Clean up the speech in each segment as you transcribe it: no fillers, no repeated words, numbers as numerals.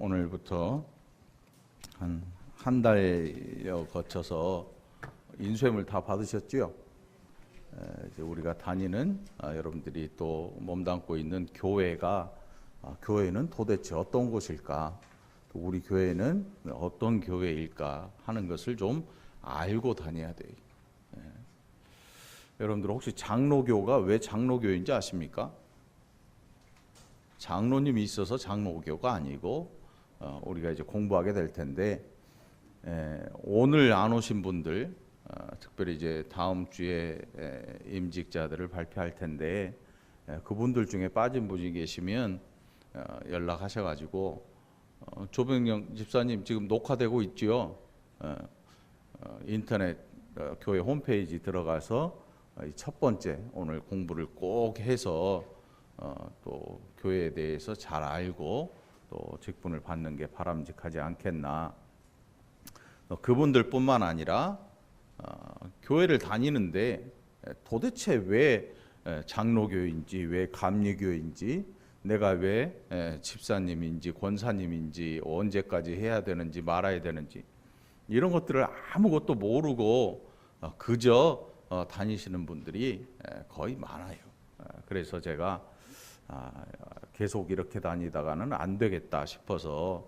오늘부터 한 달여 거쳐서 인쇄물 다 받으셨죠? 이제 우리가 다니는 여러분들이 또 몸담고 있는 교회가 교회는 도대체 어떤 곳일까? 또 우리 교회는 어떤 교회일까 하는 것을 좀 알고 다녀야 돼요. 여러분들 혹시 장로교가 왜 장로교인지 아십니까? 장로님이 있어서 장로교가 아니고 우리가 이제 공부하게 될 텐데 오늘 안 오신 분들 특별히 이제 다음 주에 임직자들을 발표할 텐데 그분들 중에 빠진 분이 계시면 연락하셔가지고 조병영 집사님 지금 녹화되고 있죠. 인터넷 교회 홈페이지 들어가서 첫 번째 오늘 공부를 꼭 해서 또 교회에 대해서 잘 알고 또 직분을 받는 게 바람직하지 않겠나. 그분들뿐만 아니라 교회를 다니는데 도대체 왜 장로교인지 왜 감리교인지 내가 왜 집사님인지 권사님인지 언제까지 해야 되는지 말아야 되는지 이런 것들을 아무것도 모르고 그저 다니시는 분들이 거의 많아요. 그래서 제가 계속 이렇게 다니다가는 안 되겠다 싶어서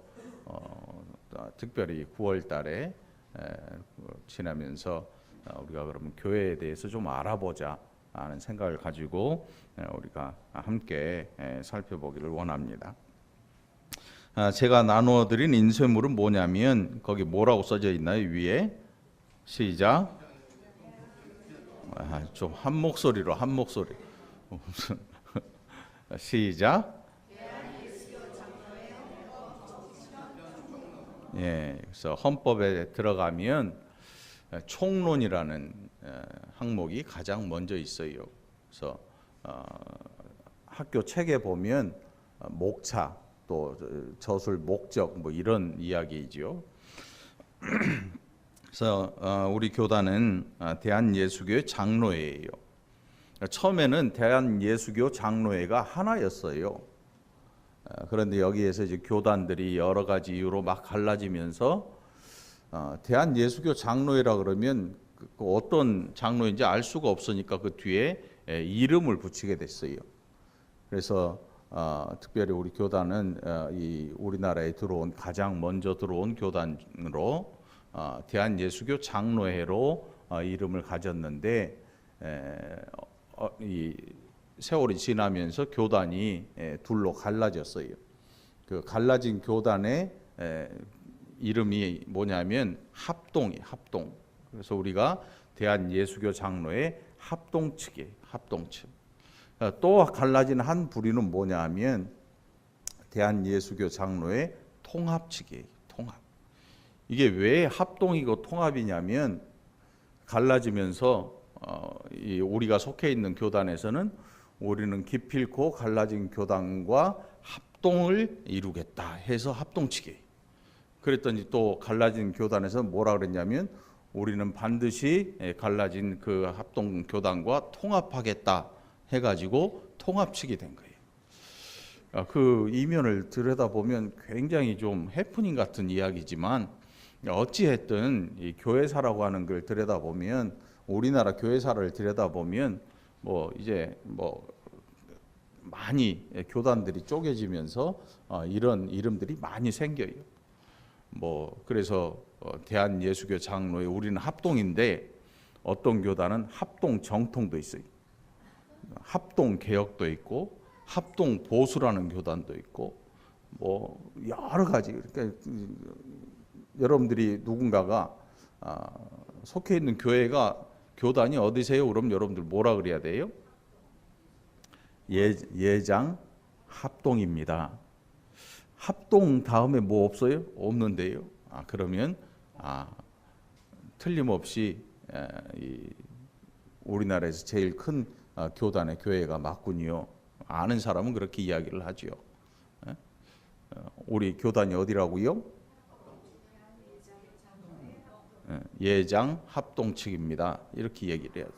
특별히 9월 달에 지나면서 우리가 그러면 교회에 대해서 좀 알아보자 하는 생각을 가지고 우리가 함께 살펴보기를 원합니다. 제가 나누어 드린 인쇄물은 뭐냐면 거기 뭐라고 써져 있나요? 위에 시작. 좀 한 목소리로 시작. 그래서 헌법에 들어가면 총론이라는 항목이 가장 먼저 있어요. 그래서 학교 책에 보면 목차 또 저술 목적 뭐 이런 이야기이죠. 그래서 우리 교단은 대한예수교회 장로회예요. 처음에는 대한예수교 장로회가 하나였어요. 그런데 여기에서 이제 교단들이 여러 가지 이유로 막 갈라지면서 대한예수교 장로회라 그러면 그 어떤 장로인지 알 수가 없으니까 그 뒤에 이름을 붙이게 됐어요. 그래서 특별히 우리 교단은 이 우리나라에 들어온 가장 먼저 들어온 교단으로 대한예수교 장로회로 이름을 가졌는데 이 세월이 지나면서 교단이 둘로 갈라졌어요. 그 갈라진 교단의 이름이 뭐냐면 합동. 그래서 우리가 대한예수교 장로회 합동 측이에요. 합동 측. 또 갈라진 한 부류는 뭐냐면 대한예수교 장로회 통합 측이에요. 통합. 이게 왜 합동이고 통합이냐면 갈라지면서 우리가 속해 있는 교단에서는 우리는 기필코 갈라진 교단과 합동을 이루겠다 해서 합동측이에요. 그랬더니 또 갈라진 교단에서 뭐라 그랬냐면 우리는 반드시 갈라진 그 합동 교단과 통합하겠다 해가지고 통합측이 된 거예요. 그 이면을 들여다보면 굉장히 좀 해프닝 같은 이야기지만 어찌했든 이 교회사라고 하는 걸 들여다보면 우리나라 교회사를 들여다보면 이제 많이 교단들이 쪼개지면서 이런 이름들이 많이 생겨요. 그래서 대한예수교 장로회 우리는 합동인데 어떤 교단은 합동 정통도 있어요. 합동 개혁도 있고 합동 보수라는 교단도 있고 여러 가지. 그러니까 여러분들이 누군가가 속해 있는 교단이 어디세요? 그럼 여러분들 뭐라 그래야 돼요? 예장 합동입니다. 합동 다음에 뭐 없어요? 없는데요. 그러면 틀림없이 우리나라에서 제일 큰 교단의 교회가 맞군요. 아는 사람은 그렇게 이야기를 하죠. 우리 교단이 어디라고요? 예장 합동 측입니다. 이렇게 얘기를 해야죠.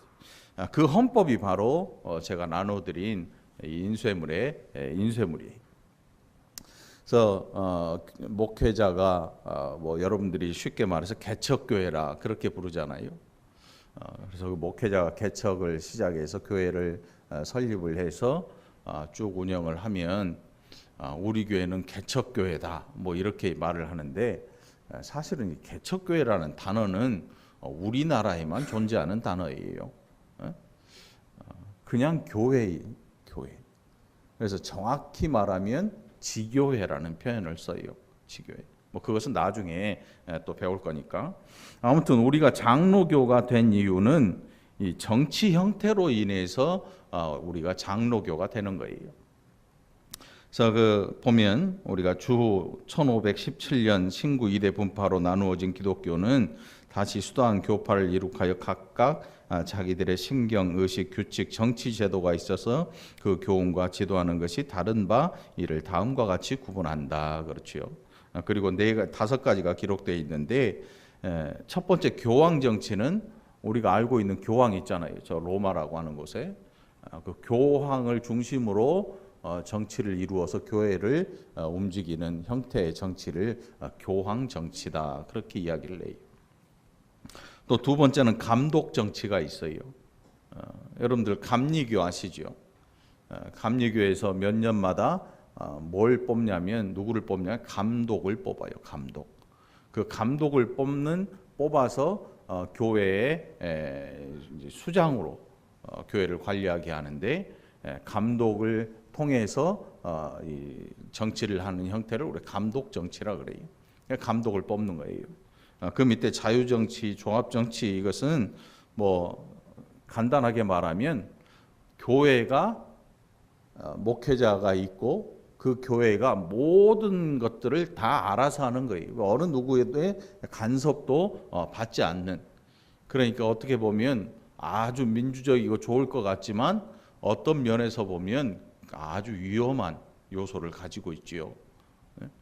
그 헌법이 바로 제가 나눠드린 인쇄물이에요. 그래서 목회자가 뭐 여러분들이 쉽게 말해서 개척교회라 그렇게 부르잖아요. 그래서 그 목회자가 개척을 시작해서 교회를 설립을 해서 쭉 운영을 하면 우리 교회는 개척교회다 뭐 이렇게 말을 하는데, 사실은 이 개척교회라는 단어는 우리나라에만 존재하는 단어예요. 그냥 교회. 그래서 정확히 말하면 지교회라는 표현을 써요. 지교회. 뭐 그것은 나중에 또 배울 거니까. 아무튼 우리가 장로교가 된 이유는 이 정치 형태로 인해서 우리가 장로교가 되는 거예요. 그래서 그 보면 우리가 주 1517년 신구 이대 분파로 나누어진 기독교는 다시 수도한 교파를 이룩하여 각각 자기들의 신경, 의식, 규칙, 정치 제도가 있어서 그 교훈과 지도하는 것이 다른 바 이를 다음과 같이 구분한다. 그렇지요. 그리고 다섯 가지가 기록되어 있는데, 첫 번째 교황 정치는 우리가 알고 있는 교황 있잖아요. 저 로마라고 하는 곳에 그 교황을 중심으로 정치를 이루어서 교회를 움직이는 형태의 정치를 교황 정치다. 그렇게 이야기를 해요. 또 두 번째는 감독 정치가 있어요. 여러분들 감리교 아시죠? 감리교에서 몇 년마다 뭘 뽑냐면 누구를 뽑냐면 감독을 뽑아요. 감독. 그 감독을 뽑아서 교회의 수장으로 교회를 관리하게 하는데, 감독을 통해서 이 정치를 하는 형태를 우리 감독 정치라 그래요. 감독을 뽑는 거예요. 그 밑에 자유정치, 종합정치, 이것은 뭐 간단하게 말하면 교회가 목회자가 있고 그 교회가 모든 것들을 다 알아서 하는 거예요. 어느 누구에도 간섭도 받지 않는. 그러니까 어떻게 보면 아주 민주적이고 좋을 것 같지만 어떤 면에서 보면 아주 위험한 요소를 가지고 있지요.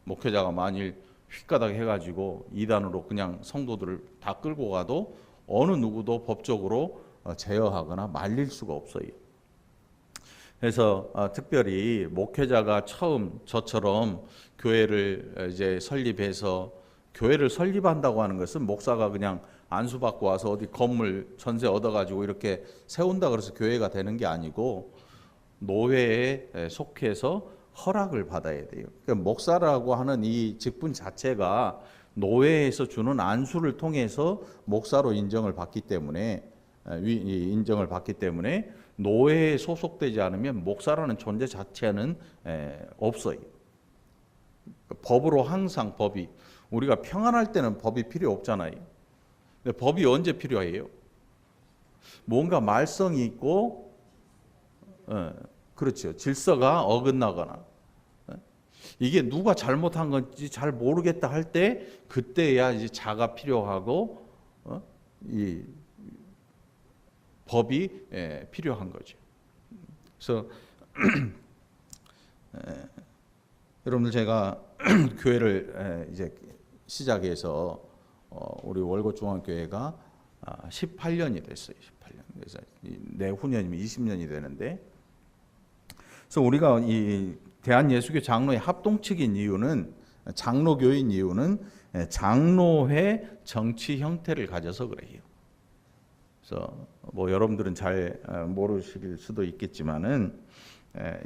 목회자가 만일 휙가닥 해가지고 이단으로 그냥 성도들을 다 끌고 가도 어느 누구도 법적으로 제어하거나 말릴 수가 없어요. 그래서 특별히 목회자가 처음 저처럼 교회를 이제 설립해서, 교회를 설립한다고 하는 것은 목사가 그냥 안수받고 와서 어디 건물 전세 얻어가지고 이렇게 세운다 그래서 교회가 되는 게 아니고 노회에 속해서 허락을 받아야 돼요. 그러니까 목사라고 하는 이 직분 자체가 노회에서 주는 안수를 통해서 목사로 인정을 받기 때문에 노회에 소속되지 않으면 목사라는 존재 자체는 없어요. 법으로 항상 법이, 우리가 평안할 때는 법이 필요 없잖아요. 근데 법이 언제 필요해요? 뭔가 말썽이 있고, 그렇죠. 질서가 어긋나거나, 이게 누가 잘못한 건지 잘 모르겠다 할 때, 그때야 이제 자가 필요하고 이 법이 필요한 거죠. 그래서 여러분들 제가 교회를 이제 시작해서 우리 월곶중앙교회가 18년이 됐어요. 18년. 그래서 내후년이면 20년이 되는데, 그래서 우리가 이 대한예수교 장로의 합동측인 이유는, 장로교인 이유는 장로회 정치 형태를 가져서 그래요. 그래서 뭐 여러분들은 잘 모르실 수도 있겠지만은,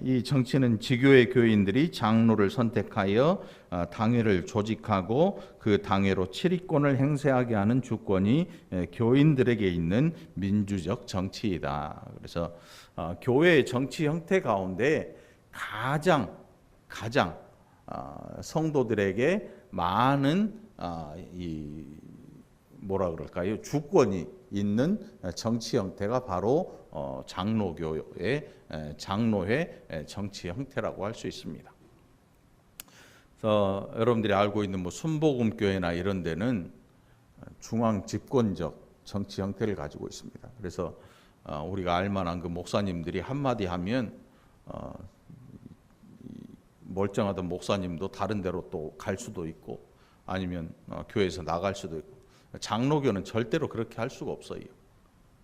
이 정치는 지교회 교인들이 장로를 선택하여 당회를 조직하고 그 당회로 치리권을 행사하게 하는 주권이 교인들에게 있는 민주적 정치이다. 그래서 교회의 정치 형태 가운데 가장 성도들에게 많은 이 뭐라 그럴까요? 주권이 있는 정치 형태가 바로 장로교의 장로회 정치 형태라고 할 수 있습니다. 그래서 여러분들이 알고 있는 뭐 순복음교회나 이런 데는 중앙 집권적 정치 형태를 가지고 있습니다. 그래서 우리가 알만한 그 목사님들이 한마디 하면 멀쩡하던 목사님도 다른 데로 또 갈 수도 있고, 아니면 교회에서 나갈 수도 있고. 장로교는 절대로 그렇게 할 수가 없어요.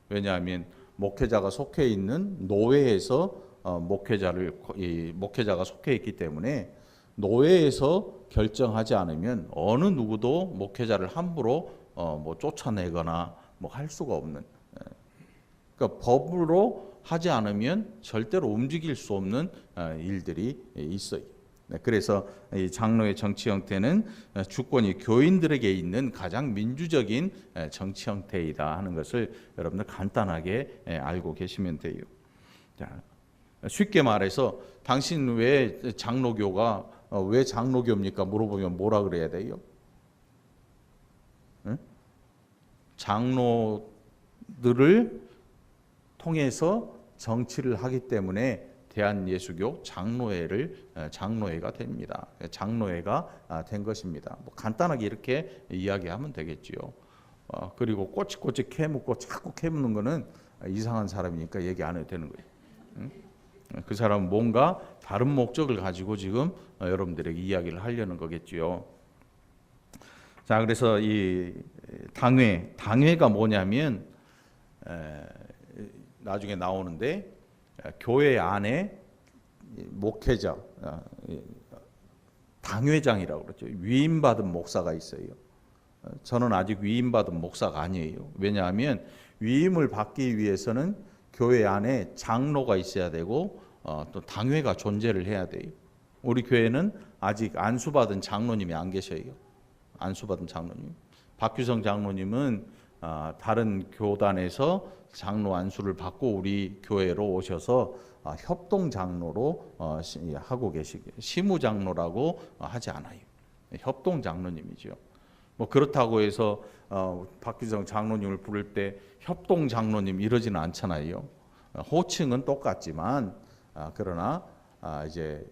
왜냐하면 목회자가 속해 있는 노회에서 목회자가 속해 있기 때문에 노회에서 결정하지 않으면 어느 누구도 목회자를 함부로 뭐 쫓아내거나 뭐 할 수가 없는, 그러니까 법으로 하지 않으면 절대로 움직일 수 없는 일들이 있어요. 그래서 이 장로의 정치 형태는 주권이 교인들에게 있는 가장 민주적인 정치 형태이다 하는 것을 여러분들 간단하게 알고 계시면 돼요. 자, 쉽게 말해서 당신 왜 장로교가 왜 장로교입니까? 물어보면 뭐라 그래야 돼요? 응? 장로들을 통해서 정치를 하기 때문에 대한예수교 장로회가 됩니다. 장로회가 된 것입니다. 뭐 간단하게 이렇게 이야기하면 되겠지요. 그리고 꼬치꼬치 캐묻고 자꾸 캐묻는 거는 이상한 사람이니까 얘기 안 해도 되는 거예요. 응? 그 사람은 뭔가 다른 목적을 가지고 지금 여러분들에게 이야기를 하려는 거겠지요. 자, 그래서 이 당회가 뭐냐면 나중에 나오는데 교회 안에 목회자, 당회장이라고 그러죠. 위임받은 목사가 있어요. 저는 아직 위임받은 목사가 아니에요. 왜냐하면 위임을 받기 위해서는 교회 안에 장로가 있어야 되고 또 당회가 존재를 해야 돼요. 우리 교회는 아직 안수받은 장로님이 안 계셔요. 안수받은 장로님. 박규성 장로님은 다른 교단에서 장로 안수를 받고 우리 교회로 오셔서 협동 장로로 하고 계시게, 시무 장로라고 하지 않아요. 협동 장로님이죠. 뭐 그렇다고 해서 박규성 장로님을 부를 때 협동 장로님 이러지는 않잖아요. 호칭은 똑같지만 그러나 이제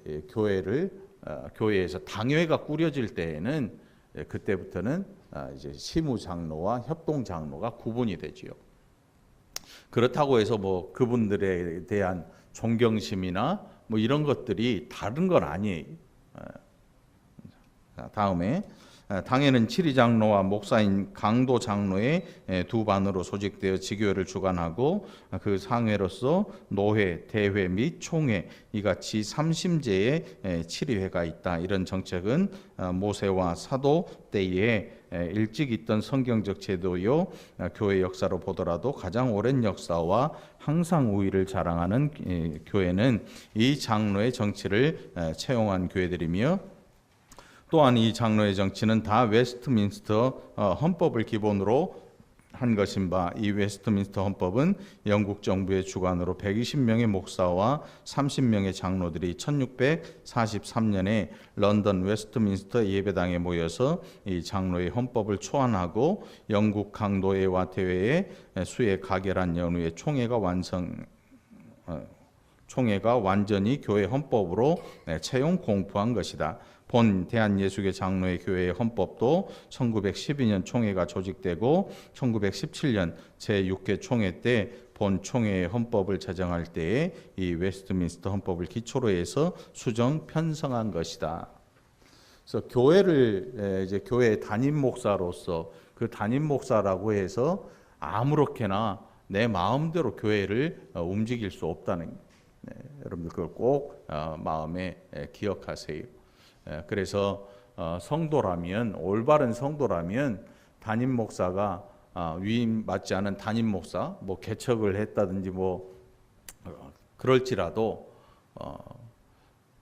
교회에서 당회가 꾸려질 때에는 그때부터는 이제 시무 장로와 협동 장로가 구분이 되지요. 그렇다고 해서 뭐 그분들에 대한 존경심이나 뭐 이런 것들이 다른 건 아니에요. 다음에 당회는 칠위 장로와 목사인 강도 장로의 두 반으로 소집되어 지교회를 주관하고 그 상회로서 노회, 대회 및 총회 이같이 3심제의 칠위회가 있다. 이런 정책은 모세와 사도 때에 일찍 있던 성경적 제도요, 교회 역사로 보더라도 가장 오랜 역사와 항상 우위를 자랑하는 교회는 이 장로의 정치를 채용한 교회들이며, 또한 이 장로의 정치는 다 웨스트민스터 헌법을 기본으로 한 것인 바, 이 웨스트민스터 헌법은 영국 정부의 주관으로 120명의 목사와 30명의 장로들이 1643년에 런던 웨스트민스터 예배당에 모여서 이 장로의 헌법을 초안하고 영국 강도회와 대회의 수의 가결한 연후에 총회가 완전히 교회 헌법으로 채용 공포한 것이다. 본 대한예수교 장로회 교회의 헌법도 1912년 총회가 조직되고 1917년 제6회 총회 때 본 총회의 헌법을 제정할 때에 이 웨스트민스터 헌법을 기초로 해서 수정 편성한 것이다. 그래서 교회를 이제 교회 담임 목사로서 그 담임 목사라고 해서 아무렇게나 내 마음대로 교회를 움직일 수 없다는 거예요. 여러분들 그걸 꼭 마음에 기억하세요. 그래서 성도라면, 올바른 성도라면 담임 목사가 위임 받지 않은 담임 목사, 뭐 개척을 했다든지 뭐 그럴지라도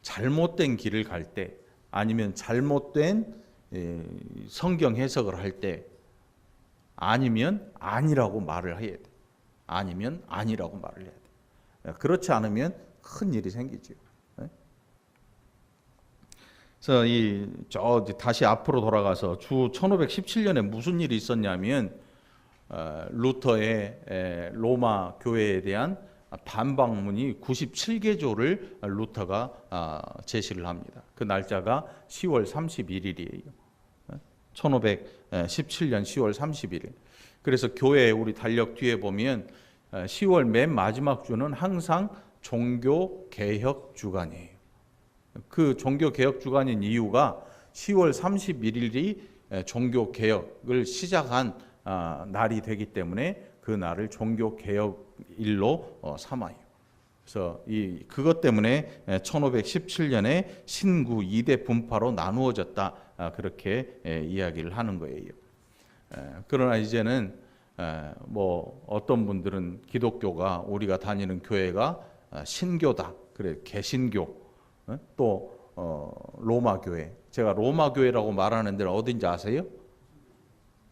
잘못된 길을 갈 때, 아니면 잘못된 성경 해석을 할 때, 아니면 아니라고 말을 해야 돼. 아니면 아니라고 말을 해야 돼. 그렇지 않으면 큰 일이 생기죠. 그래서 다시 앞으로 돌아가서 주 1517년에 무슨 일이 있었냐면 루터의 로마 교회에 대한 반박문이 97개조를 루터가 제시를 합니다. 그 날짜가 10월 31일이에요. 1517년 10월 31일. 그래서 교회 우리 달력 뒤에 보면 10월 맨 마지막 주는 항상 종교개혁 주간이에요. 그 종교개혁 주간인 이유가 10월 31일이 종교개혁을 시작한 날이 되기 때문에 그 날을 종교개혁일로 삼아요. 그래서 그것 때문에 1517년에 신구 2대 분파로 나누어졌다, 그렇게 이야기를 하는 거예요. 그러나 이제는 뭐 어떤 분들은 기독교가, 우리가 다니는 교회가 신교다, 그래 개신교, 또 로마 교회. 제가 로마 교회라고 말하는 데는 어딘지 아세요?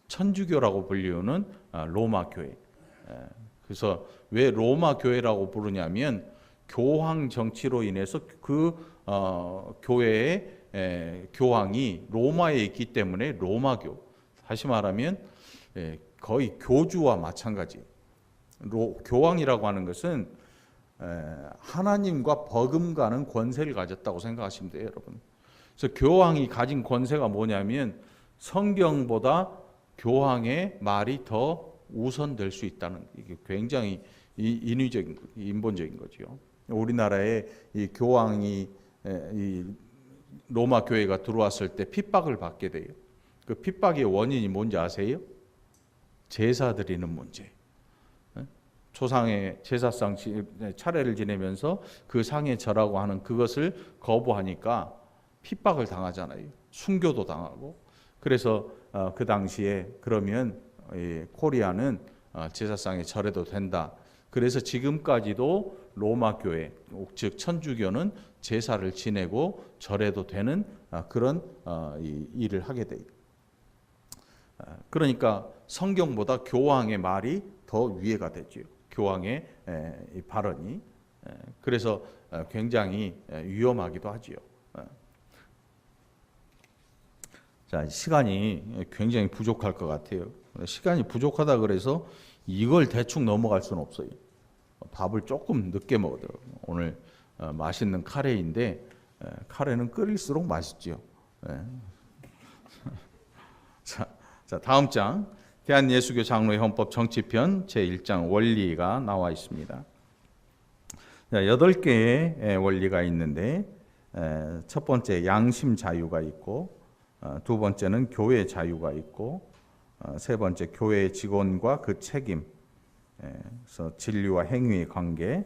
천주교라고 불리우는 로마 교회. 그래서 왜 로마 교회라고 부르냐면 교황 정치로 인해서 그 교회의 교황이 로마에 있기 때문에 로마교. 다시 말하면 거의 교주와 마찬가지. 교황이라고 하는 것은 하나님과 버금가는 권세를 가졌다고 생각하시면 돼요, 여러분. 그래서 교황이 가진 권세가 뭐냐면 성경보다 교황의 말이 더 우선될 수 있다는, 이게 굉장히 인위적인, 인본적인 거죠. 우리나라에 이 교황이 이 로마 교회가 들어왔을 때 핍박을 받게 돼요. 그 핍박의 원인이 뭔지 아세요? 제사 드리는 문제. 초상의 제사상 차례를 지내면서 그 상에 절하고 하는 그것을 거부하니까 핍박을 당하잖아요. 순교도 당하고. 그래서 그 당시에 그러면 코리아는 제사상에 절해도 된다. 그래서 지금까지도 로마 교회, 즉 천주교는 제사를 지내고 절해도 되는 그런 일을 하게 돼요. 그러니까 성경보다 교황의 말이 더 위에가 되죠. 교황의 발언이. 그래서 굉장히 위험하기도 하지요. 자, 시간이 굉장히 부족할 것 같아요. 시간이 부족하다 그래서 이걸 대충 넘어갈 수는 없어요. 밥을 조금 늦게 먹어요. 오늘 맛있는 카레인데 카레는 끓일수록 맛있죠. 자, 다음 장 대한예수교 장로의 헌법 정치편 제1장 원리가 나와 있습니다. 8개의 원리가 있는데 첫 번째 양심 자유가 있고, 두 번째는 교회 자유가 있고, 세 번째 교회 직원과 그 책임, 그래서 진리와 행위의 관계,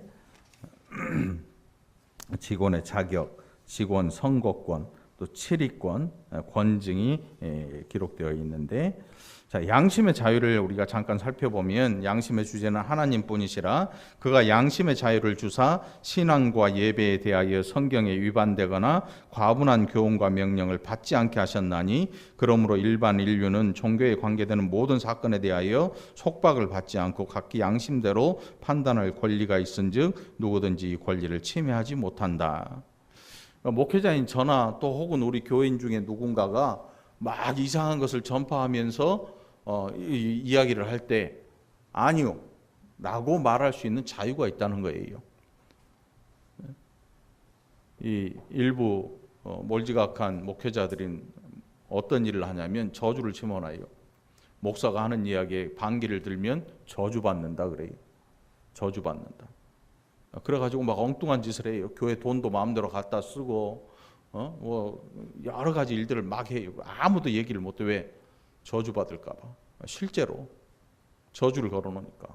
직원의 자격, 직원 선거권, 또 치리권, 권증이 기록되어 있는데, 자, 양심의 자유를 우리가 잠깐 살펴보면 양심의 주제는 하나님뿐이시라 그가 양심의 자유를 주사 신앙과 예배에 대하여 성경에 위반되거나 과분한 교훈과 명령을 받지 않게 하셨나니 그러므로 일반 인류는 종교에 관계되는 모든 사건에 대하여 속박을 받지 않고 각기 양심대로 판단할 권리가 있은즉 누구든지 이 권리를 침해하지 못한다. 목회자인 저나 또 혹은 우리 교인 중에 누군가가 막 이상한 것을 전파하면서 이야기를 할 때 아니요 라고 말할 수 있는 자유가 있다는 거예요. 이 일부 몰지각한 목회자들은 어떤 일을 하냐면 저주를 심어놔요. 목사가 하는 이야기에 반기를 들면 저주받는다 그래요. 저주받는다. 그래가지고 막 엉뚱한 짓을 해요. 교회 돈도 마음대로 갖다 쓰고 뭐 여러 가지 일들을 막 해요. 아무도 얘기를 못해. 왜? 저주받을까 봐. 실제로 저주를 걸어놓으니까.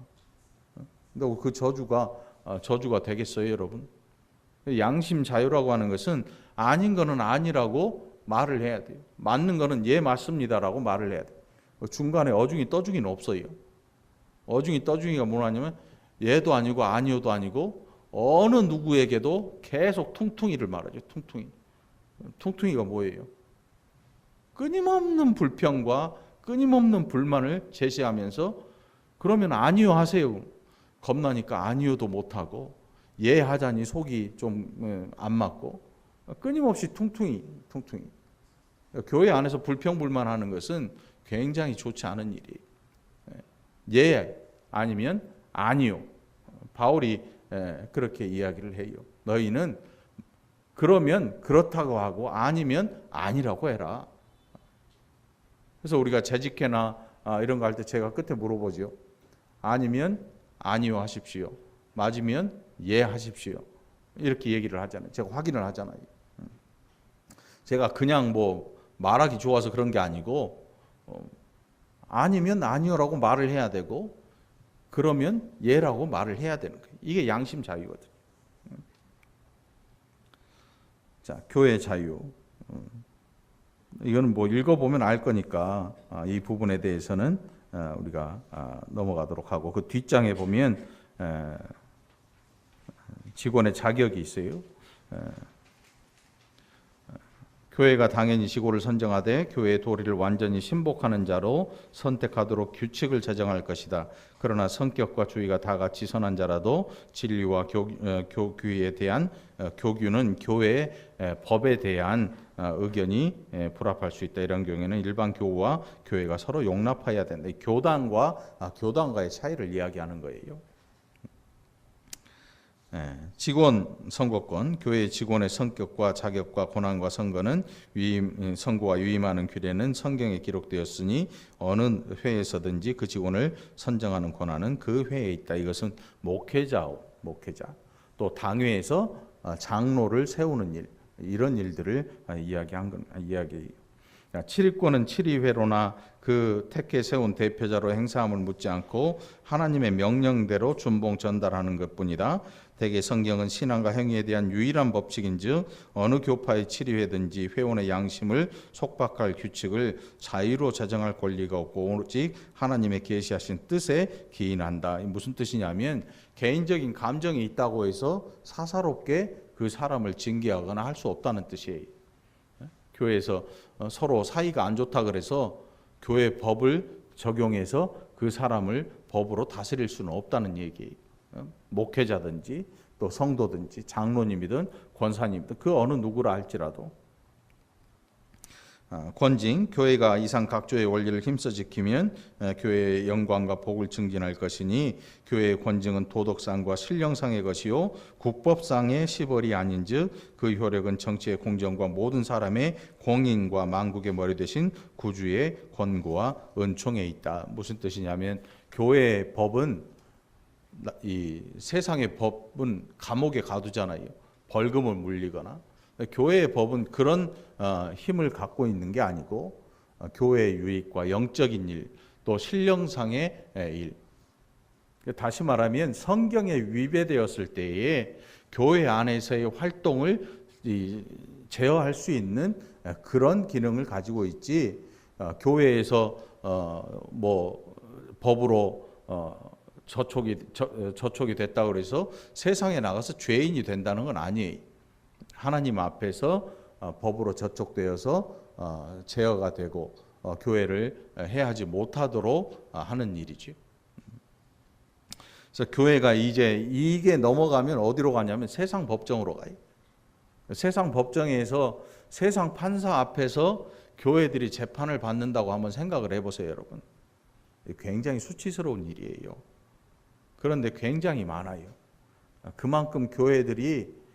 근데 그 저주가 되겠어요, 여러분? 양심 자유라고 하는 것은 아닌 거는 아니라고 말을 해야 돼요. 맞는 거는 예 맞습니다라고 말을 해야 돼요. 중간에 어중이 떠중이는 없어요. 어중이 떠중이가 뭐냐면 예도 아니고 아니오도 아니고 어느 누구에게도 계속 퉁퉁이를 말하죠. 퉁퉁이. 퉁퉁이가 뭐예요? 끊임없는 불평과 끊임없는 불만을 제시하면서 그러면 아니요 하세요. 겁나니까 아니요도 못하고 예 하자니 속이 좀 안 맞고 끊임없이 퉁퉁이. 교회 안에서 불평불만하는 것은 굉장히 좋지 않은 일이에요. 예 아니면 아니요. 바울이 그렇게 이야기를 해요. 너희는 그러면 그렇다고 하고 아니면 아니라고 해라. 그래서 우리가 재직회나 이런 거 할 때 제가 끝에 물어보죠. 아니면 아니요 하십시오. 맞으면 예 하십시오. 이렇게 얘기를 하잖아요. 제가 확인을 하잖아요. 제가 그냥 뭐 말하기 좋아서 그런 게 아니고 아니면 아니요라고 말을 해야 되고 그러면 예라고 말을 해야 되는 거예요. 이게 양심 자유거든요. 자, 교회 자유. 이거는 뭐 읽어보면 알 거니까 이 부분에 대해서는 우리가 넘어가도록 하고, 그 뒷장에 보면 직원의 자격이 있어요. 교회가 당연히 직원을 선정하되 교회의 도리를 완전히 신복하는 자로 선택하도록 규칙을 제정할 것이다. 그러나 성격과 주의가 다 같이 선한 자라도 진리와 교규에 대한 교규는 교회의 법에 대한 의견이 불합할 수 있다. 이런 경우에는 일반 교우와 교회가 서로 용납해야 된다. 교단과의 차이를 이야기하는 거예요. 직원 선거권, 교회 직원의 성격과 자격과 권한과 선거는 선거와 위임하는 규례는 성경에 기록되었으니 어느 회에서든지 그 직원을 선정하는 권한은 그 회에 있다. 이것은 목회자, 또 당회에서 장로를 세우는 일, 이런 일들을 이야기해요. 7위권은 7위회로나 그 택해 세운 대표자로 행사함을 묻지 않고 하나님의 명령대로 준봉 전달하는 것뿐이다. 대개 성경은 신앙과 행위에 대한 유일한 법칙인즉 어느 교파의 7위회든지 회원의 양심을 속박할 규칙을 자유로 제정할 권리가 없고 오직 하나님의 계시하신 뜻에 기인한다. 무슨 뜻이냐면 개인적인 감정이 있다고 해서 사사롭게 그 사람을 징계하거나 할 수 없다는 뜻이에요. 교회에서 서로 사이가 안 좋다 그래서 교회 법을 적용해서 그 사람을 법으로 다스릴 수는 없다는 얘기예요. 목회자든지 또 성도든지 장로님이든 권사님이든 그 어느 누구라 할지라도. 권징, 교회가 이상 각조의 원리를 힘써 지키면 교회의 영광과 복을 증진할 것이니 교회의 권징은 도덕상과 신령상의 것이요 국법상의 시벌이 아닌즉 그 효력은 정치의 공정과 모든 사람의 공인과 만국의 머리 대신 구주의 권고와 은총에 있다. 무슨 뜻이냐면 교회의 법은 이 세상의 법은 감옥에 가두잖아요. 벌금을 물리거나. 교회의 법은 그런 힘을 갖고 있는 게 아니고 교회의 유익과 영적인 일, 또 신령상의 일. 다시 말하면 성경에 위배되었을 때에 교회 안에서의 활동을 제어할 수 있는 그런 기능을 가지고 있지, 교회에서 뭐 법으로 저촉이 됐다고 그래서 세상에 나가서 죄인이 된다는 건 아니에요. 하나님 앞에서 법으로 저촉되어서 제어가 되고 교회를 해하지 못하도록 하는 일이죠. 그래서 교회가 이제 이게 넘어가면 어디로 가냐면 세상 법정으로 가요. 세상 법정에서 세상 판사 앞에서 교회들이 재판을 받는다고 한번 생각을 해보세요, 여러분. 굉장히 수치스러운 일이에요. 그런데 굉장히 많아요. 그만큼 교회들이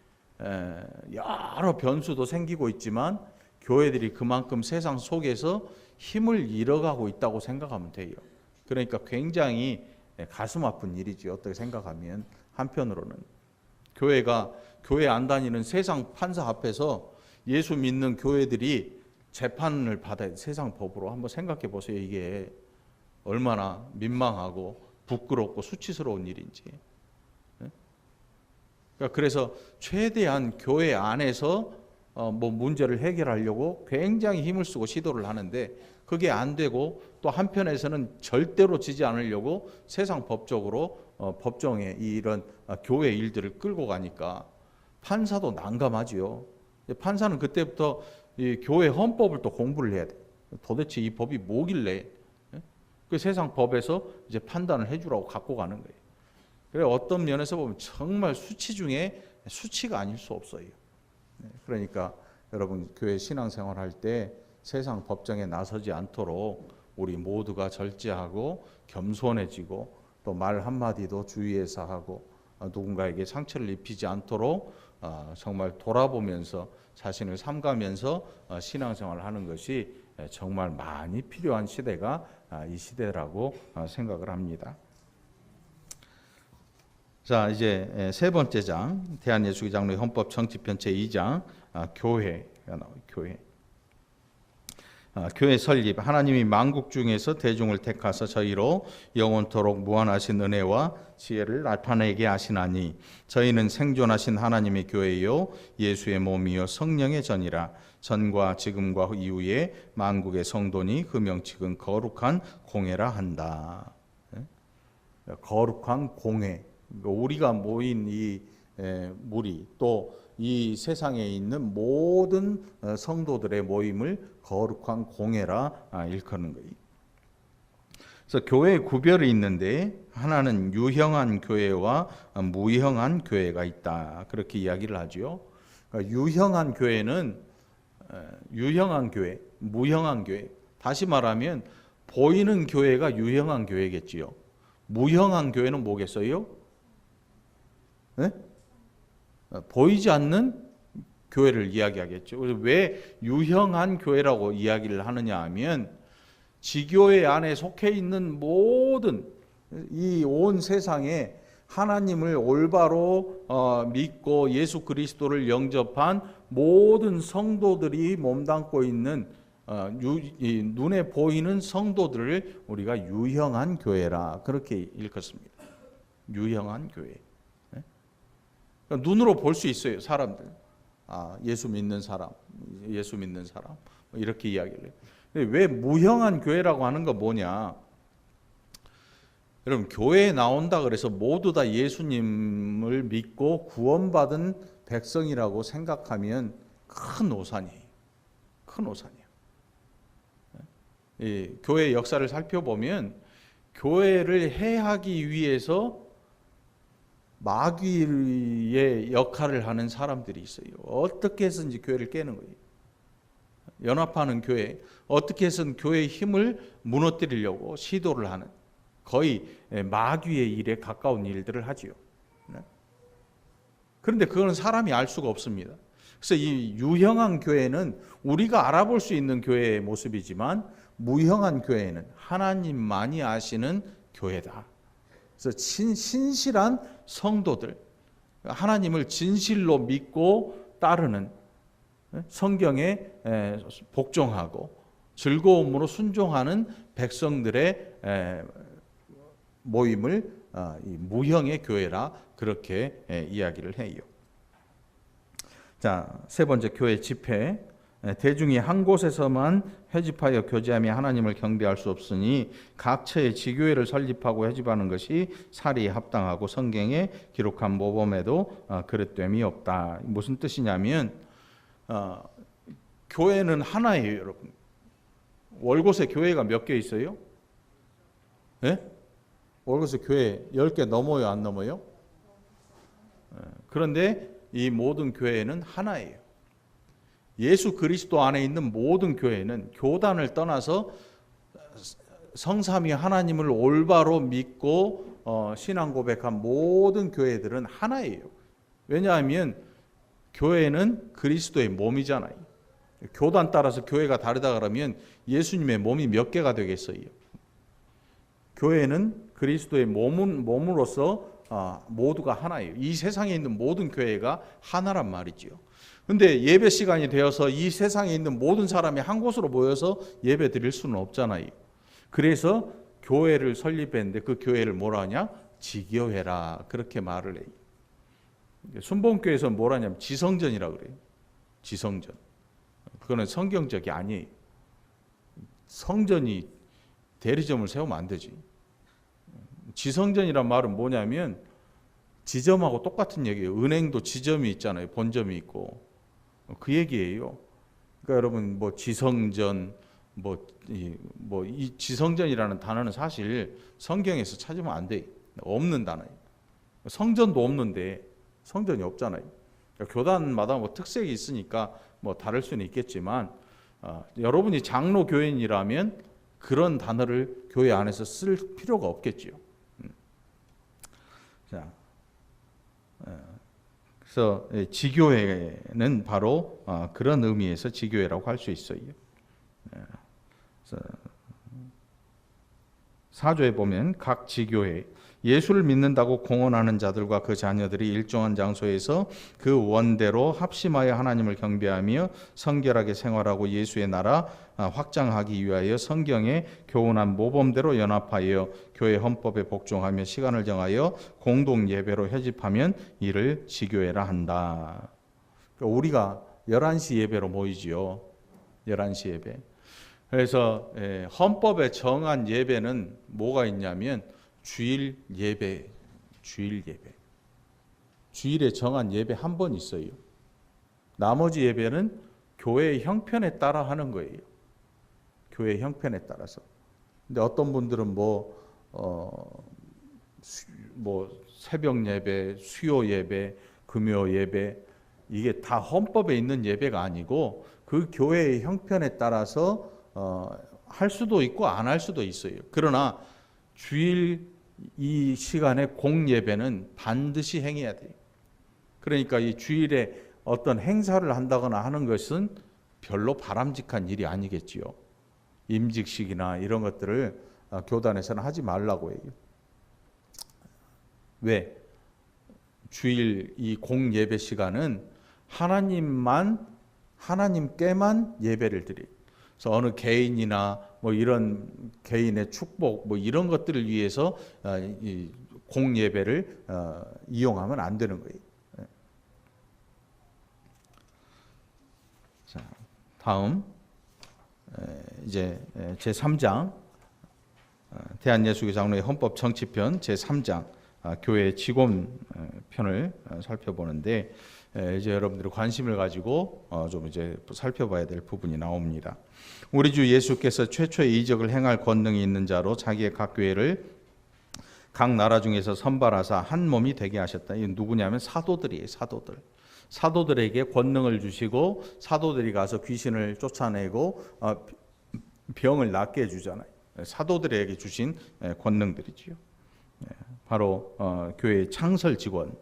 여러 변수도 생기고 있지만 교회들이 그만큼 세상 속에서 힘을 잃어가고 있다고 생각하면 돼요. 그러니까 굉장히 가슴 아픈 일이죠. 어떻게 생각하면. 한편으로는 교회가 교회 안 다니는 세상 판사 앞에서 예수 믿는 교회들이 재판을 받아야 세상 법으로. 한번 생각해 보세요. 이게 얼마나 민망하고 부끄럽고 수치스러운 일인지. 그래서 최대한 교회 안에서 뭐 문제를 해결하려고 굉장히 힘을 쓰고 시도를 하는데 그게 안 되고, 또 한편에서는 절대로 지지 않으려고 세상 법적으로 법정에 이런 교회 일들을 끌고 가니까 판사도 난감하지요. 판사는 그때부터 이 교회 헌법을 또 공부를 해야 돼. 도대체 이 법이 뭐길래 그 세상 법에서 이제 판단을 해주라고 갖고 가는 거예요. 그래, 어떤 면에서 보면 정말 수치 중에 수치가 아닐 수 없어요. 그러니까 여러분 교회 신앙생활 할 때 세상 법정에 나서지 않도록 우리 모두가 절제하고 겸손해지고 또 말 한마디도 주의해서 하고 누군가에게 상처를 입히지 않도록 정말 돌아보면서 자신을 삼가면서 신앙생활을 하는 것이 정말 많이 필요한 시대가 이 시대라고 생각을 합니다. 자, 이제 세 번째 장, 대한예수교 장로의 헌법 정치편 제2장, 교회가 나와요. 교회. 교회 설립. 하나님이 만국 중에서 대중을 택하사 저희로 영원토록 무한하신 은혜와 지혜를 나타내게 하시나니 저희는 생존하신 하나님의 교회요 예수의 몸이요 성령의 전이라. 전과 지금과 이후에 만국의 성도니 그 명칭은 거룩한 공회라 한다. 거룩한 공회. 우리가 모인 이 무리 또 이 세상에 있는 모든 성도들의 모임을 거룩한 공회라 일컫는 거예요. 그래서 교회에 구별이 있는데 하나는 유형한 교회와 무형한 교회가 있다. 그렇게 이야기를 하죠. 그러니까 유형한 교회는 유형한 교회, 무형한 교회. 다시 말하면 보이는 교회가 유형한 교회겠지요. 무형한 교회는 뭐겠어요? 네? 보이지 않는 교회를 이야기하겠죠. 그래서 왜 유형한 교회라고 이야기를 하느냐 하면 지교회 안에 속해 있는 모든 이 온 세상에 하나님을 올바로 믿고 예수 그리스도를 영접한 모든 성도들이 몸담고 있는 눈에 보이는 성도들을 우리가 유형한 교회라 그렇게 일컫습니다. 유형한 교회. 그러니까 눈으로 볼 수 있어요, 사람들. 예수 믿는 사람, 예수 믿는 사람 이렇게 이야기를 해요. 왜 무형한 교회라고 하는 거 뭐냐? 여러분 교회에 나온다 그래서 모두 다 예수님을 믿고 구원받은 백성이라고 생각하면 큰 오산이에요. 큰 오산이에요. 이 교회 역사를 살펴보면 교회를 해하기 위해서 마귀의 역할을 하는 사람들이 있어요. 어떻게 해서든지 교회를 깨는 거예요. 연합하는 교회, 어떻게 해서든 교회의 힘을 무너뜨리려고 시도를 하는 거의 마귀의 일에 가까운 일들을 하지요. 그런데 그거는 사람이 알 수가 없습니다. 그래서 이 유형한 교회는 우리가 알아볼 수 있는 교회의 모습이지만 무형한 교회는 하나님만이 아시는 교회다. 그래서 신실한 성도들, 하나님을 진실로 믿고 따르는 성경에 복종하고 즐거움으로 순종하는 백성들의 모임을 무형의 교회라 그렇게 이야기를 해요. 자, 세 번째 교회 집회. 대중이 한 곳에서만 회집하여 교제하며 하나님을 경배할 수 없으니 각처에 지교회를 설립하고 회집하는 것이 사리에 합당하고 성경에 기록한 모범에도 그릇됨이 없다. 무슨 뜻이냐면 교회는 하나예요, 여러분. 월곶에 교회가 몇 개 있어요? 네? 월곶에 교회 10개 넘어요, 안 넘어요? 그런데 이 모든 교회는 하나예요. 예수 그리스도 안에 있는 모든 교회는 교단을 떠나서 성삼위 하나님을 올바로 믿고 신앙 고백한 모든 교회들은 하나예요. 왜냐하면 교회는 그리스도의 몸이잖아요. 교단 따라서 교회가 다르다 그러면 예수님의 몸이 몇 개가 되겠어요? 교회는 그리스도의 몸으로서 모두가 하나예요. 이 세상에 있는 모든 교회가 하나란 말이지요. 근데 예배 시간이 되어서 이 세상에 있는 모든 사람이 한 곳으로 모여서 예배 드릴 수는 없잖아요. 그래서 교회를 설립했는데 그 교회를 뭐라 하냐? 지교회라 그렇게 말을 해요. 순복음교회에서는 뭐라 하냐면 지성전이라고 그래요. 지성전. 그거는 성경적이 아니에요. 성전이 대리점을 세우면 안 되지. 지성전이란 말은 뭐냐면 지점하고 똑같은 얘기예요. 은행도 지점이 있잖아요. 본점이 있고. 그 얘기예요. 그러니까 여러분 뭐 지성전 이 지성전이라는 단어는 사실 성경에서 찾으면 안 돼. 없는 단어예요. 성전도 없는데 성전이 없잖아요. 그러니까 교단마다 뭐 특색이 있으니까 뭐 다를 수는 있겠지만 여러분이 장로 교인이라면 그런 단어를 교회 안에서 쓸 필요가 없겠지요. 자. 그래서 지교회는 바로 그런 의미에서 지교회라고 할 수 있어요. 4조에 보면 각 지교회 예수를 믿는다고 공언하는 자들과 그 자녀들이 일정한 장소에서 그 원대로 합심하여 하나님을 경배하며 성결하게 생활하고 예수의 나라 확장하기 위하여 성경에 교훈한 모범대로 연합하여 교회 헌법에 복종하며 시간을 정하여 공동 예배로 회집하면 이를 지교회라 한다. 우리가 11시 예배로 모이지요. 11시 예배. 그래서 헌법에 정한 예배는 뭐가 있냐면 주일 예배, 주일 예배. 주일에 정한 예배 한 번 있어요. 나머지 예배는 교회의 형편에 따라 하는 거예요. 교회의 형편에 따라서. 근데 어떤 분들은 새벽 예배, 수요 예배, 금요 예배, 이게 다 헌법에 있는 예배가 아니고 그 교회의 형편에 따라서 할 수도 있고 안 할 수도 있어요. 그러나 주일 이 시간에 공예배는 반드시 행해야 돼요. 그러니까 이 주일에 어떤 행사를 한다거나 하는 것은 별로 바람직한 일이 아니겠지요. 임직식이나 이런 것들을 교단에서는 하지 말라고 해요. 왜? 주일 이 공예배 시간은 하나님께만 예배를 드려요. 그래서 어느 개인이나 이런 개인의 축복 이런 것들을 위해서 이 공예배를 이용하면 안 되는 거예요. 자, 다음 이제 제 3장 대한예수교 장로의 헌법 정치편 제 3장 교회 직원 편을 살펴보는데 이제 여러분들이 관심을 가지고 좀 이제 살펴봐야 될 부분이 나옵니다. 우리 주 예수께서 최초의 이적을 행할 권능이 있는 자로 자기의 각 교회를 각 나라 중에서 선발하사 한 몸이 되게 하셨다. 이 누구냐면 사도들이에요. 사도들에게 권능을 주시고 사도들이 가서 귀신을 쫓아내고 병을 낫게 해주잖아요. 사도들에게 주신 권능들이지요. 바로 교회의 창설 직원.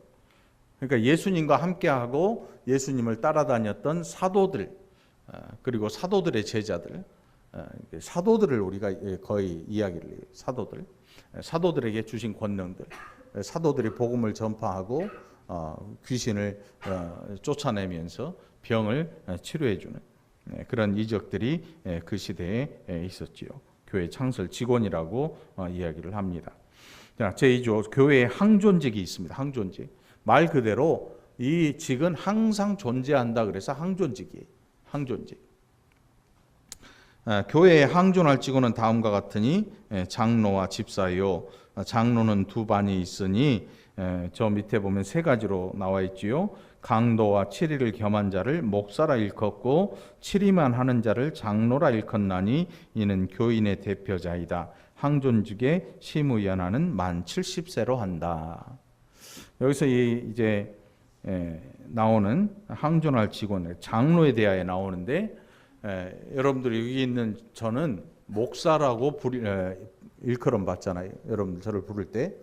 그러니까 예수님과 함께하고 예수님을 따라다녔던 사도들, 그리고 사도들의 제자들, 사도들을 우리가 거의 이야기를 해요. 사도들에게 주신 권능들, 사도들이 복음을 전파하고 귀신을 쫓아내면서 병을 치료해주는 그런 이적들이 그 시대에 있었지요. 교회 창설 직원이라고 이야기를 합니다. 제2조 교회의 항존직이 있습니다. 항존직. 말 그대로 이 직은 항상 존재한다. 그래서 항존직이에요. 항존직. 교회에 항존할 직원은 다음과 같으니 장로와 집사요. 장로는 두 반이 있으니 저 밑에 보면 세 가지로 나와 있지요. 강도와 치리를 겸한 자를 목사라 일컫고 치리만 하는 자를 장로라 일컫나니 이는 교인의 대표자이다. 항존직의 시무연하는 만 70세로 한다. 여기서 이제 나오는 항존할 직원 장로에 대하여 나오는데 여러분들 여기 있는 저는 목사라고 일컬음 받잖아요. 여러분들 저를 부를 때.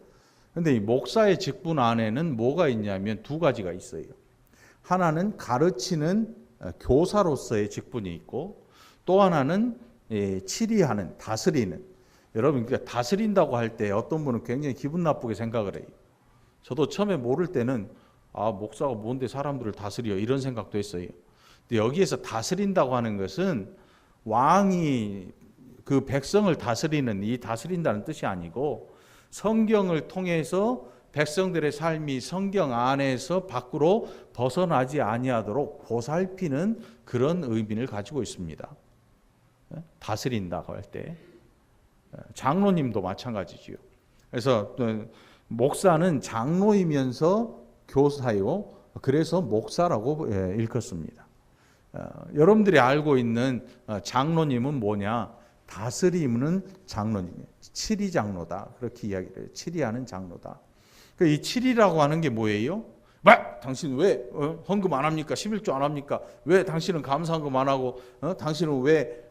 근데 이 목사의 직분 안에는 뭐가 있냐면 두 가지가 있어요. 하나는 가르치는 교사로서의 직분이 있고 또 하나는 치리하는, 다스리는. 여러분 그러니까 다스린다고 할 때 어떤 분은 굉장히 기분 나쁘게 생각을 해요. 저도 처음에 모를 때는 목사가 뭔데 사람들을 다스려 이런 생각도 했어요. 근데 여기에서 다스린다고 하는 것은 왕이 그 백성을 다스리는 이 다스린다는 뜻이 아니고 성경을 통해서 백성들의 삶이 성경 안에서 밖으로 벗어나지 아니하도록 보살피는 그런 의미를 가지고 있습니다. 다스린다고 할 때 장로님도 마찬가지지요. 그래서 목사는 장로이면서 교사요. 그래서 목사라고 일컫습니다. 여러분들이 알고 있는 장로님은 뭐냐? 다스림은 장로님이에요. 치리장로다. 그렇게 이야기를 해요. 치리하는 장로다. 이 치리라고 하는 게 뭐예요? 당신 왜 헌금 안 합니까? 11조 안 합니까? 왜 당신은 감사헌금 안 하고 당신은 왜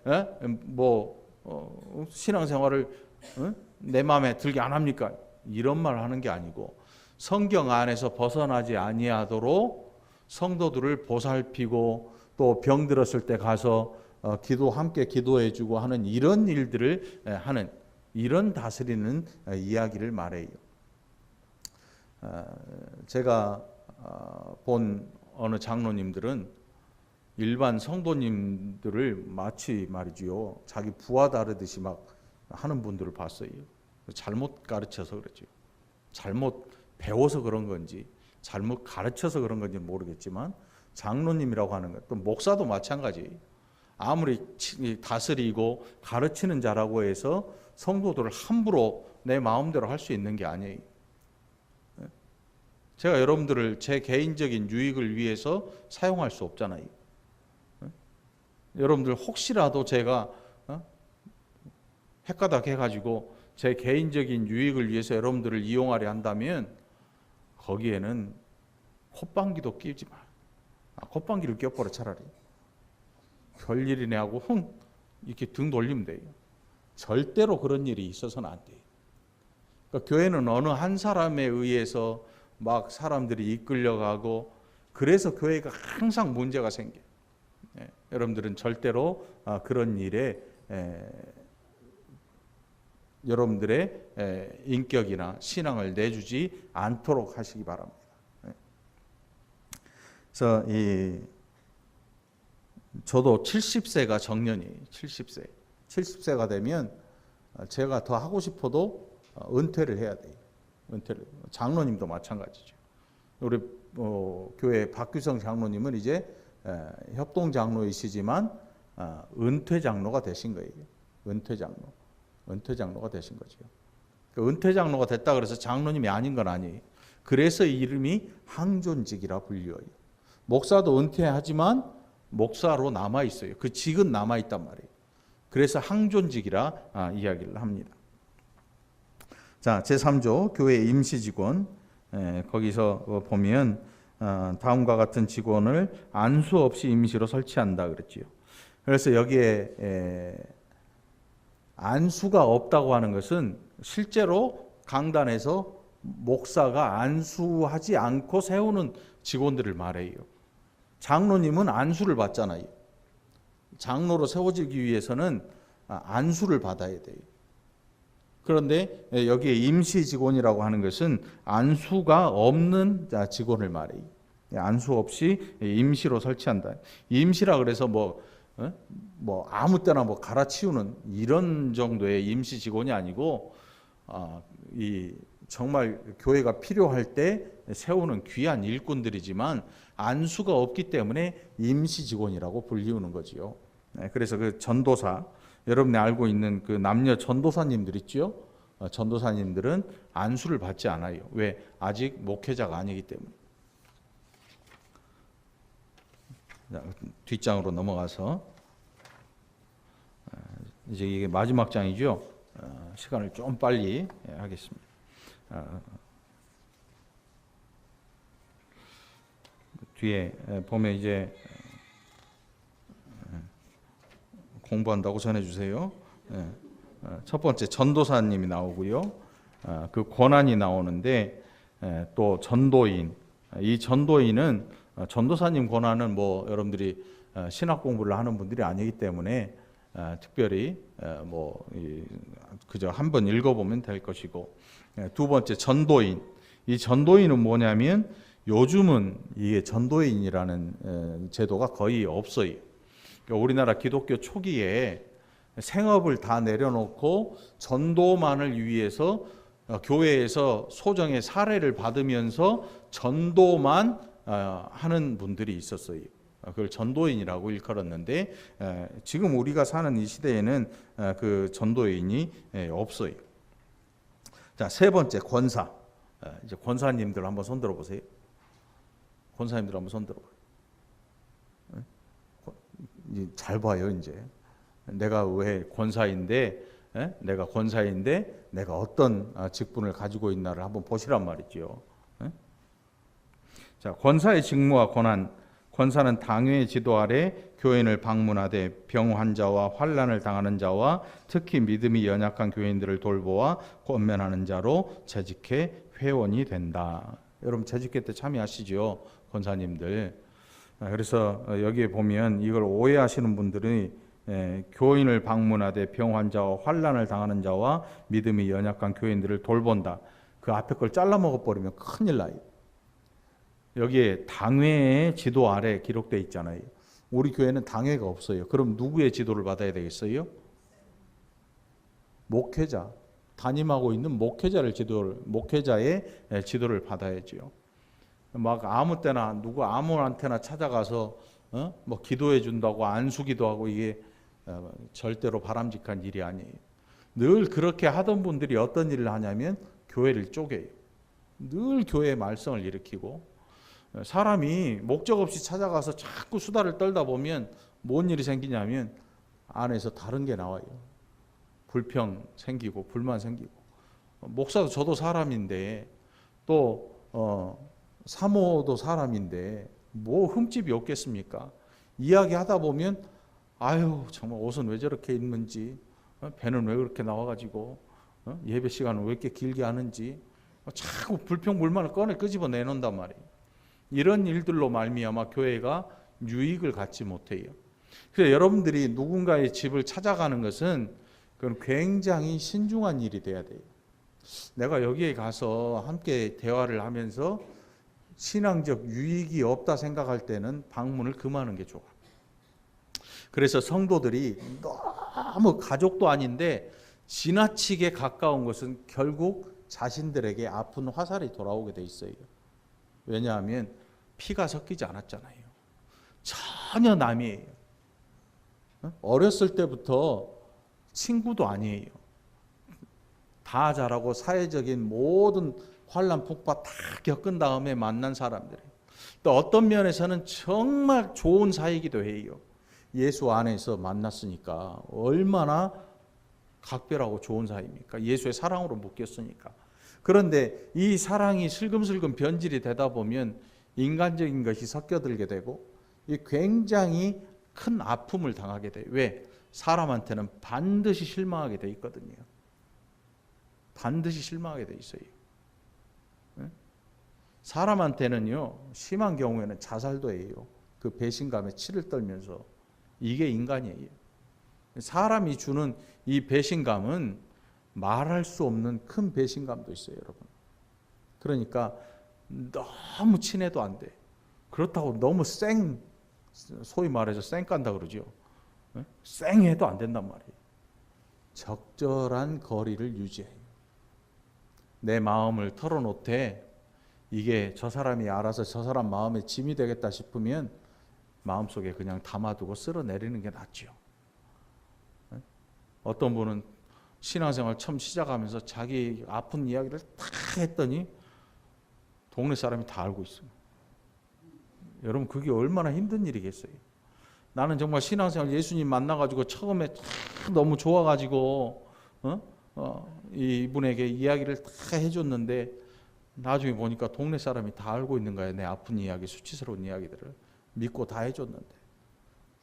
신앙생활을 내 마음에 들게 안 합니까? 이런 말 하는 게 아니고 성경 안에서 벗어나지 아니하도록 성도들을 보살피고 또 병들었을 때 가서 함께 기도해주고 하는 이런 일들을 하는 이런 다스리는 이야기를 말해요. 제가 본 어느 장로님들은 일반 성도님들을 마치 말이지요, 자기 부하 다르듯이 막 하는 분들을 봤어요. 잘못 가르쳐서 그렇죠. 잘못 배워서 그런 건지 잘못 가르쳐서 그런 건지 모르겠지만 장로님이라고 하는 것, 또 목사도 마찬가지. 아무리 다스리고 가르치는 자라고 해서 성도들을 함부로 내 마음대로 할 수 있는 게 아니에요. 제가 여러분들을 제 개인적인 유익을 위해서 사용할 수 없잖아요. 여러분들 혹시라도 제가 헷가닥 해가지고 제 개인적인 유익을 위해서 여러분들을 이용하려 한다면 거기에는 콧방귀도 끼우지 마. 콧방귀를 껴버려 차라리. 별일이네 하고 이렇게 등 돌리면 돼요. 절대로 그런 일이 있어서는 안 돼요. 그러니까 교회는 어느 한 사람에 의해서 막 사람들이 이끌려가고 그래서 교회가 항상 문제가 생겨요. 여러분들은 절대로 그런 일에 여러분들의 인격이나 신앙을 내주지 않도록 하시기 바랍니다. 그래서 저도 70세가 정년이에요. 70세가 되면 제가 더 하고 싶어도 은퇴를 해야 돼요. 은퇴를. 장로님도 마찬가지죠. 우리 교회 박규성 장로님은 이제 협동 장로이시지만 은퇴 장로가 되신 거예요. 은퇴 장로가 되신 거죠. 은퇴 장로가 됐다 그래서 장로님이 아닌 건 아니에요. 그래서 이름이 항존직이라 불려요. 목사도 은퇴하지만 목사로 남아 있어요. 그 직은 남아 있단 말이에요. 그래서 항존직이라 이야기를 합니다. 자, 제3조 교회 임시 직원, 거기서 보면 다음과 같은 직원을 안수 없이 임시로 설치한다 그랬지요. 그래서 여기에 안수가 없다고 하는 것은 실제로 강단에서 목사가 안수하지 않고 세우는 직원들을 말해요. 장로님은 안수를 받잖아요. 장로로 세워지기 위해서는 안수를 받아야 돼요. 그런데 여기에 임시 직원이라고 하는 것은 안수가 없는 직원을 말해요. 안수 없이 임시로 설치한다. 임시라 그래서 뭐 아무 때나 뭐 갈아치우는 이런 정도의 임시 직원이 아니고 정말 교회가 필요할 때 세우는 귀한 일꾼들이지만 안수가 없기 때문에 임시 직원이라고 불리우는 거지요. 그래서 그 전도사, 여러분이 알고 있는 그 남녀 전도사님들 있죠? 전도사님들은 안수를 받지 않아요. 왜? 아직 목회자가 아니기 때문에. 뒷장으로 넘어가서 이제 이게 마지막 장이죠. 시간을 좀 빨리 하겠습니다. 뒤에 보면 이제 공부한다고 전해주세요. 첫 번째 전도사님이 나오고요. 그 권한이 나오는데 또 전도인. 이 전도인은 전도사님 권한은 뭐 여러분들이 신학 공부를 하는 분들이 아니기 때문에 특별히 뭐 그저 한번 읽어보면 될 것이고, 두 번째 전도인. 이 전도인은 뭐냐면 요즘은 이게 전도인이라는 제도가 거의 없어요. 그러니까 우리나라 기독교 초기에 생업을 다 내려놓고 전도만을 위해서 교회에서 소정의 사례를 받으면서 전도만 하는 분들이 있었어요. 그걸 전도인이라고 일컬었는데 지금 우리가 사는 이 시대에는 그 전도인이 없어요. 자, 세 번째 권사. 이제 권사님들 한번 손들어 보세요. 권사님들 한번 손들어 봐요. 잘 봐요, 이제. 내가 왜 권사인데, 내가 권사인데 내가 어떤 직분을 가지고 있나를 한번 보시란 말이죠. 자, 권사의 직무와 권한. 권사는 당회의 지도 아래 교인을 방문하되 병 환자와 환난을 당하는 자와 특히 믿음이 연약한 교인들을 돌보아 권면하는 자로 재직해 회원이 된다. 여러분 재직회 때 참여하시죠, 권사님들. 그래서 여기에 보면 이걸 오해하시는 분들이 교인을 방문하되 병 환자와 환난을 당하는 자와 믿음이 연약한 교인들을 돌본다. 그 앞에 걸 잘라 먹어버리면 큰일 나요. 여기에 당회의 지도 아래 기록되어 있잖아요. 우리 교회는 당회가 없어요. 그럼 누구의 지도를 받아야 되겠어요? 목회자, 담임하고 있는 목회자의 지도를 받아야죠. 막 아무 때나 누구 아무한테나 찾아가서 뭐 기도해 준다고 안수기도 하고 이게 절대로 바람직한 일이 아니에요. 늘 그렇게 하던 분들이 어떤 일을 하냐면 교회를 쪼개요. 늘 교회의 말썽을 일으키고, 사람이 목적 없이 찾아가서 자꾸 수다를 떨다 보면 뭔 일이 생기냐면 안에서 다른 게 나와요. 불평 생기고 불만 생기고. 목사도 저도 사람인데 또 사모도 사람인데 뭐 흠집이 없겠습니까? 이야기하다 보면 아유 정말 옷은 왜 저렇게 입는지, 배는 왜 그렇게 나와가지고, 예배 시간은 왜 이렇게 길게 하는지 자꾸 불평 불만을 꺼내 끄집어 내놓는단 말이에요. 이런 일들로 말미암아 교회가 유익을 갖지 못해요. 그래서 여러분들이 누군가의 집을 찾아가는 것은 그건 굉장히 신중한 일이 돼야 돼요. 내가 여기에 가서 함께 대화를 하면서 신앙적 유익이 없다 생각할 때는 방문을 금하는 게 좋아. 그래서 성도들이 너무 가족도 아닌데 지나치게 가까운 것은 결국 자신들에게 아픈 화살이 돌아오게 돼 있어요. 왜냐하면 피가 섞이지 않았잖아요. 전혀 남이에요. 어렸을 때부터 친구도 아니에요. 다 잘하고 사회적인 모든 환난 폭파 다 겪은 다음에 만난 사람들이에요. 또 어떤 면에서는 정말 좋은 사이기도 해요. 예수 안에서 만났으니까 얼마나 각별하고 좋은 사이입니까? 예수의 사랑으로 묶였으니까. 그런데 이 사랑이 슬금슬금 변질이 되다 보면 인간적인 것이 섞여들게 되고 굉장히 큰 아픔을 당하게 돼요. 왜? 사람한테는 반드시 실망하게 돼 있거든요. 반드시 실망하게 돼 있어요. 사람한테는요, 심한 경우에는 자살도 해요. 그 배신감에 치를 떨면서. 이게 인간이에요. 사람이 주는 이 배신감은 말할 수 없는 큰 배신감도 있어요, 여러분. 그러니까 너무 친해도 안 돼. 그렇다고 너무 소위 말해서 쌩깐다 그러죠. 쌩해도 안 된단 말이에요. 적절한 거리를 유지해요. 내 마음을 털어놓되 이게 저 사람이 알아서 저 사람 마음에 짐이 되겠다 싶으면 마음속에 그냥 담아두고 쓸어내리는 게 낫죠. 어떤 분은 신앙생활 처음 시작하면서 자기 아픈 이야기를 다 했더니 동네 사람이 다 알고 있어요. 여러분 그게 얼마나 힘든 일이겠어요. 나는 정말 신앙생활 예수님 만나가지고 처음에 너무 좋아가지고 이분에게 이야기를 다 해줬는데 나중에 보니까 동네 사람이 다 알고 있는 거예요. 내 아픈 이야기, 수치스러운 이야기들을 믿고 다 해줬는데.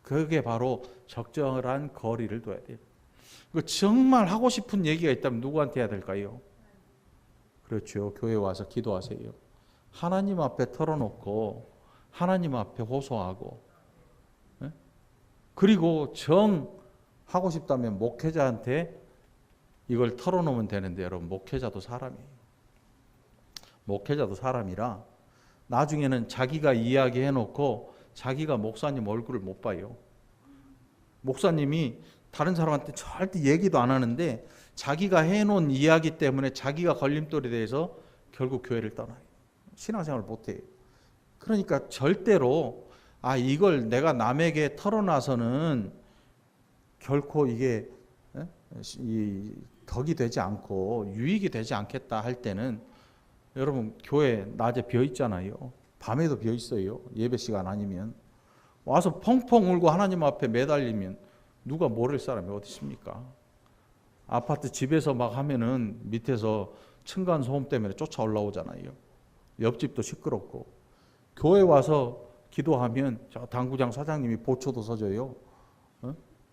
그게 바로 적절한 거리를 둬야 돼요. 정말 하고 싶은 얘기가 있다면 누구한테 해야 될까요? 그렇죠. 교회 와서 기도하세요. 하나님 앞에 털어놓고 하나님 앞에 호소하고, 그리고 하고 싶다면 목회자한테 이걸 털어놓으면 되는데, 여러분 목회자도 사람이에요. 목회자도 사람이라 나중에는 자기가 이야기해놓고 자기가 목사님 얼굴을 못 봐요. 목사님이 다른 사람한테 절대 얘기도 안 하는데 자기가 해놓은 이야기 때문에 자기가 걸림돌이 돼서 결국 교회를 떠나요. 신앙생활을 못해요. 그러니까 절대로 이걸 내가 남에게 털어놔서는 결코 이게 덕이 되지 않고 유익이 되지 않겠다 할 때는, 여러분 교회 낮에 비어 있잖아요. 밤에도 비어 있어요. 예배 시간 아니면 와서 펑펑 울고 하나님 앞에 매달리면 누가 모를 사람이 어디 있습니까? 아파트 집에서 막 하면은 밑에서 층간 소음 때문에 쫓아 올라오잖아요. 옆집도 시끄럽고. 교회 와서 기도하면 저 당구장 사장님이 보초도 서줘요.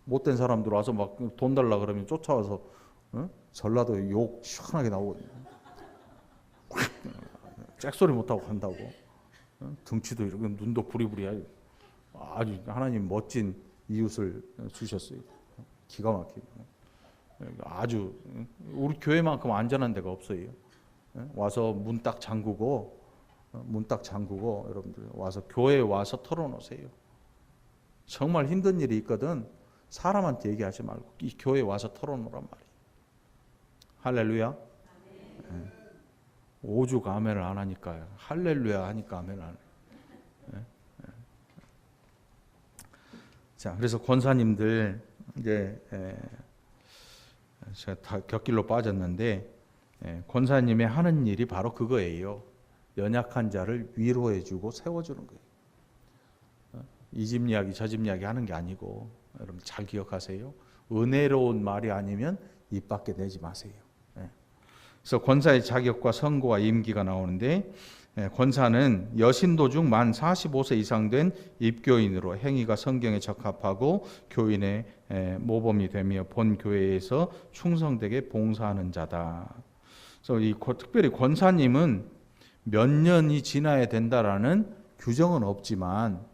못된 사람들 와서 막 돈 달라 그러면 쫓아와서 전라도 욕 시원하게 나오거든요. 짝소리 못하고 간다고. 등치도 이렇게 눈도 부리부리하고 아주 하나님 멋진 이웃을 주셨어요. 기가 막히게. 아주 우리 교회만큼 안전한 데가 없어요. 와서 문 딱 잠그고 여러분들 와서 교회에 와서 털어놓으세요. 정말 힘든 일이 있거든 사람한테 얘기하지 말고 이 교회에 와서 털어놓으란 말이에요. 할렐루야. 오죽 아멘을 안 하니까요. 할렐루야 하니까 아멘을 안 해요. 자, 그래서 권사님들 이제 제가 다 곁길로 빠졌는데 권사님의 하는 일이 바로 그거예요. 연약한 자를 위로해주고 세워주는 거예요. 이 집 이야기 저 집 이야기 하는 게 아니고 여러분 잘 기억하세요. 은혜로운 말이 아니면 입 밖에 내지 마세요. 그래서 권사의 자격과 선고와 임기가 나오는데 권사는 여신도 중 만 45세 이상 된 입교인으로 행위가 성경에 적합하고 교인의 모범이 되며 본 교회에서 충성되게 봉사하는 자다. 그래서 특별히 권사님은 몇 년이 지나야 된다라는 규정은 없지만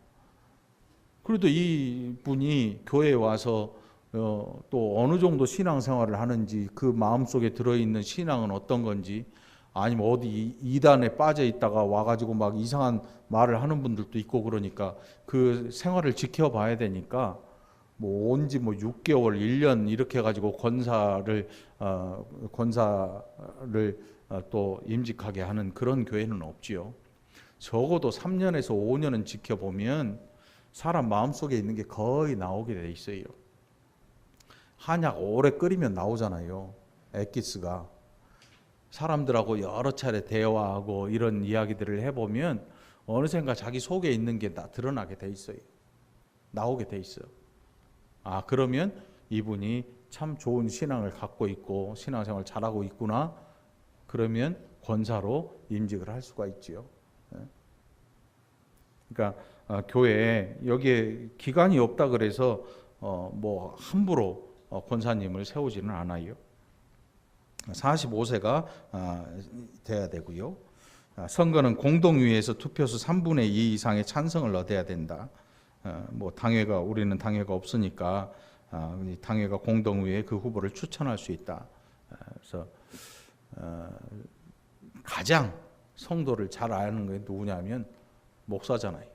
그래도 이 분이 교회에 와서 또 어느 정도 신앙생활을 하는지 그 마음속에 들어있는 신앙은 어떤 건지 아니면 어디 이단에 빠져 있다가 와가지고 막 이상한 말을 하는 분들도 있고 그러니까 그 생활을 지켜봐야 되니까 뭐 온지 뭐 6개월, 1년 이렇게 해가지고 권사를 또 임직하게 하는 그런 교회는 없지요. 적어도 3년에서 5년은 지켜보면 사람 마음속에 있는 게 거의 나오게 돼 있어요. 한약 오래 끓이면 나오잖아요. 엑기스가. 사람들하고 여러 차례 대화하고 이런 이야기들을 해보면 어느샌가 자기 속에 있는 게 다 드러나게 돼 있어요. 나오게 돼 있어요. 아, 그러면 이분이 참 좋은 신앙을 갖고 있고 신앙생활 잘하고 있구나. 그러면 권사로 임직을 할 수가 있지요. 그러니까 교회에 여기에 기간이 없다 그래서 뭐 함부로 권사님을 세우지는 않아요. 45세가 돼야 되고요. 선거는 공동위에서 투표수 3분의 2 이상의 찬성을 얻어야 된다. 뭐 당회가 우리는 당회가 없으니까 당회가 공동위에 그 후보를 추천할 수 있다. 그래서 가장 성도를 잘 아는 게 누구냐면 목사잖아요.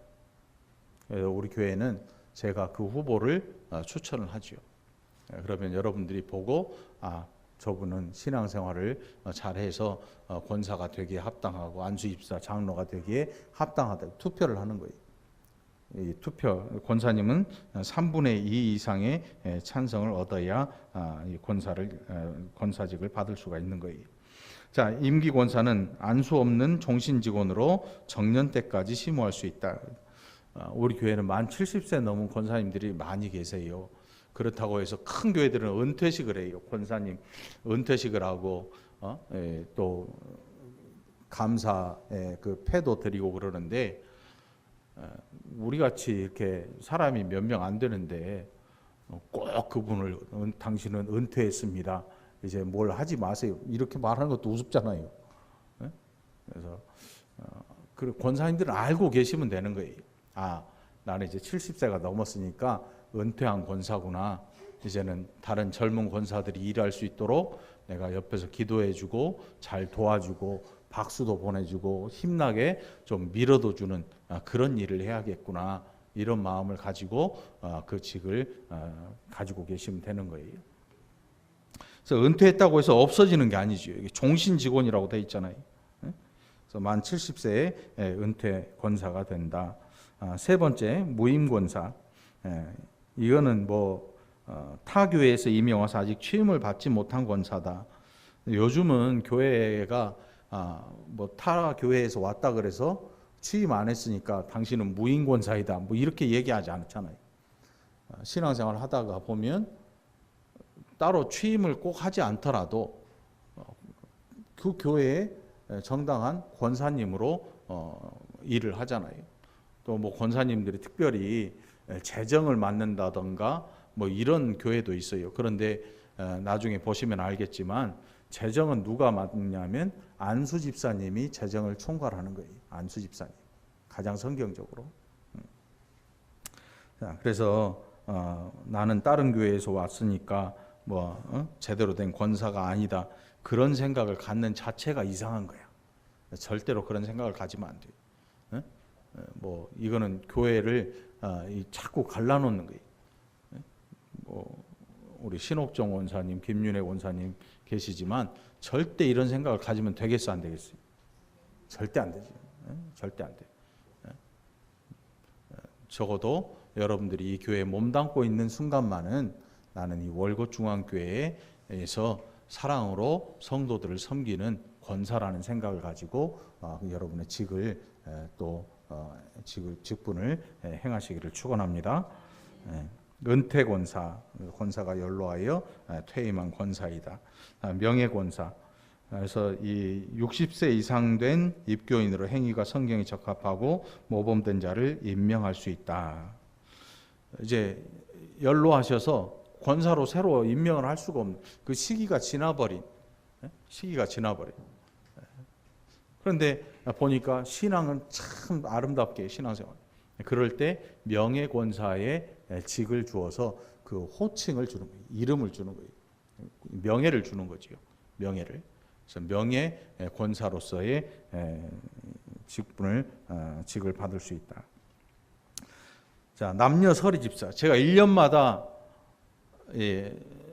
그래서 우리 교회는 제가 그 후보를 추천을 하죠. 그러면 여러분들이 보고 저분은 신앙생활을 잘해서 권사가 되기에 합당하고 안수집사 장로가 되기에 합당하다. 투표를 하는 거예요. 이 투표 권사님은 3분의 2 이상의 찬성을 얻어야 권사직을 받을 수가 있는 거예요. 자, 임기 권사는 안수 없는 종신 직원으로 정년 때까지 심호할 수 있다. 우리 교회는 만 70세 넘은 권사님들이 많이 계세요. 그렇다고 해서 큰 교회들은 은퇴식을 해요. 권사님 은퇴식을 하고 또 감사의 그 패도 드리고 그러는데 우리 같이 이렇게 사람이 몇 명 안 되는데 꼭 그분을 당신은 은퇴했습니다. 이제 뭘 하지 마세요. 이렇게 말하는 것도 우습잖아요. 그래서 그 권사님들은 알고 계시면 되는 거예요. 나는 이제 70세가 넘었으니까 은퇴한 권사구나. 이제는 다른 젊은 권사들이 일할 수 있도록 내가 옆에서 기도해주고 잘 도와주고 박수도 보내주고 힘나게 좀 밀어도 주는 그런 일을 해야겠구나. 이런 마음을 가지고 그 직을 가지고 계시면 되는 거예요. 그래서 은퇴했다고 해서 없어지는 게 아니죠. 이게 종신 직원이라고 돼 있잖아요. 그래서 만 70세에 은퇴 권사가 된다. 세 번째 무임 권사. 이거는 타 교회에서 임해 와서 아직 취임을 받지 못한 권사다. 요즘은 교회가 타 교회에서 왔다 그래서 취임 안 했으니까 당신은 무임 권사이다. 이렇게 얘기하지 않잖아요. 신앙생활 하다가 보면 따로 취임을 꼭 하지 않더라도 그 교회에 정당한 권사님으로 일을 하잖아요. 또 권사님들이 특별히 재정을 맡는다던가 이런 교회도 있어요. 그런데 나중에 보시면 알겠지만 재정은 누가 맡느냐면 안수 집사님이 재정을 총괄하는 거예요. 안수 집사님 가장 성경적으로. 자, 그래서 나는 다른 교회에서 왔으니까 제대로 된 권사가 아니다. 그런 생각을 갖는 자체가 이상한 거야. 절대로 그런 생각을 가지면 안 돼. 이거는 교회를 자꾸 갈라놓는 거예요. 우리 신옥정 원사님, 김윤혜 원사님 계시지만 절대 이런 생각을 가지면 되겠어, 안 되겠어요? 절대 안 되죠. 절대 안 돼. 적어도 여러분들이 이 교회에 몸담고 있는 순간만은 나는 이 월곶 중앙교회에서 사랑으로 성도들을 섬기는 권사라는 생각을 가지고 여러분의 직분을 행하시기를 축원합니다. 은퇴 권사가 연로하여 퇴임한 권사이다. 명예 권사. 그래서 이 60세 이상 된 입교인으로 행위가 성경에 적합하고 모범된 자를 임명할 수 있다. 이제 연로하셔서 권사로 새로 임명을 할 수가 없는 그 시기가 지나버린. 그런데 보니까 신앙은 참 아름답게 신앙생활. 그럴 때 명예 권사의 직을 주어서 그 호칭을 주는 거예요. 이름을 주는 거예요. 명예를 주는 거지요. 명예를. 그래서 명예 권사로서의 직을 받을 수 있다. 자, 남녀 서리 집사. 제가 1년마다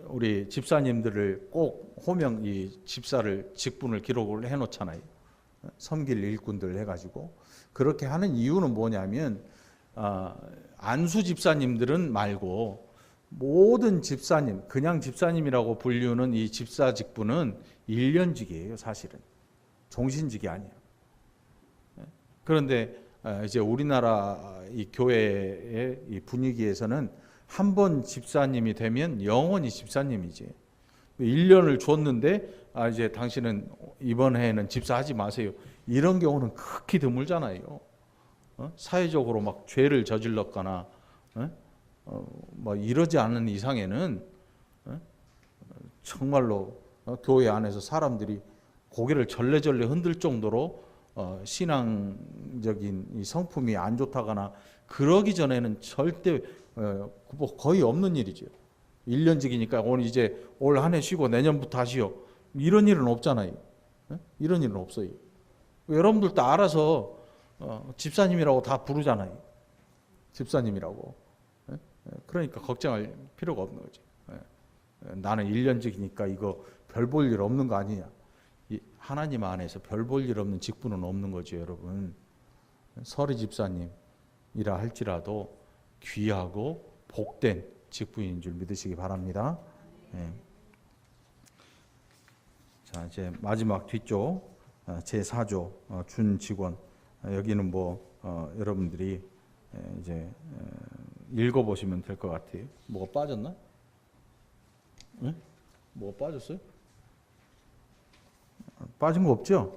우리 집사님들을 꼭 호명 이 집사를 직분을 기록을 해 놓잖아요. 섬길 일꾼들 해가지고 그렇게 하는 이유는 뭐냐면 안수 집사님들은 말고 모든 집사님, 그냥 집사님이라고 불리는 이 집사 직분은 1년직이에요, 사실은. 종신직이 아니에요. 그런데 이제 우리나라 이 교회의 이 분위기에서는 한 번 집사님이 되면 영원히 집사님이지. 1년을 줬는데 이제 당신은 이번 해에는 집사하지 마세요. 이런 경우는 극히 드물잖아요. 사회적으로 막 죄를 저질렀거나 이러지 않는 이상에는 정말로 교회 안에서 사람들이 고개를 절레절레 흔들 정도로 신앙적인 이 성품이 안 좋다거나 그러기 전에는 절대 거의 없는 일이죠. 1년직이니까 오늘 이제 올 한 해 쉬고 내년부터 하시오. 이런 일은 없잖아요. 이런 일은 없어요. 여러분들 다 알아서 집사님이라고 다 부르잖아요. 집사님이라고. 그러니까 걱정할 필요가 없는 거죠. 나는 1년직이니까 이거 별 볼 일 없는 거 아니냐. 하나님 안에서 별 볼 일 없는 직분은 없는 거죠, 여러분. 서리 집사님이라 할지라도 귀하고 복된 직분인 줄 믿으시기 바랍니다. 자, 이제 마지막 뒤쪽 제4조 준 직원. 여기는 여러분들이 이제 읽어보시면 될 것 같아요. 뭐가 빠졌나? 네? 뭐가 빠졌어요? 빠진 거 없죠?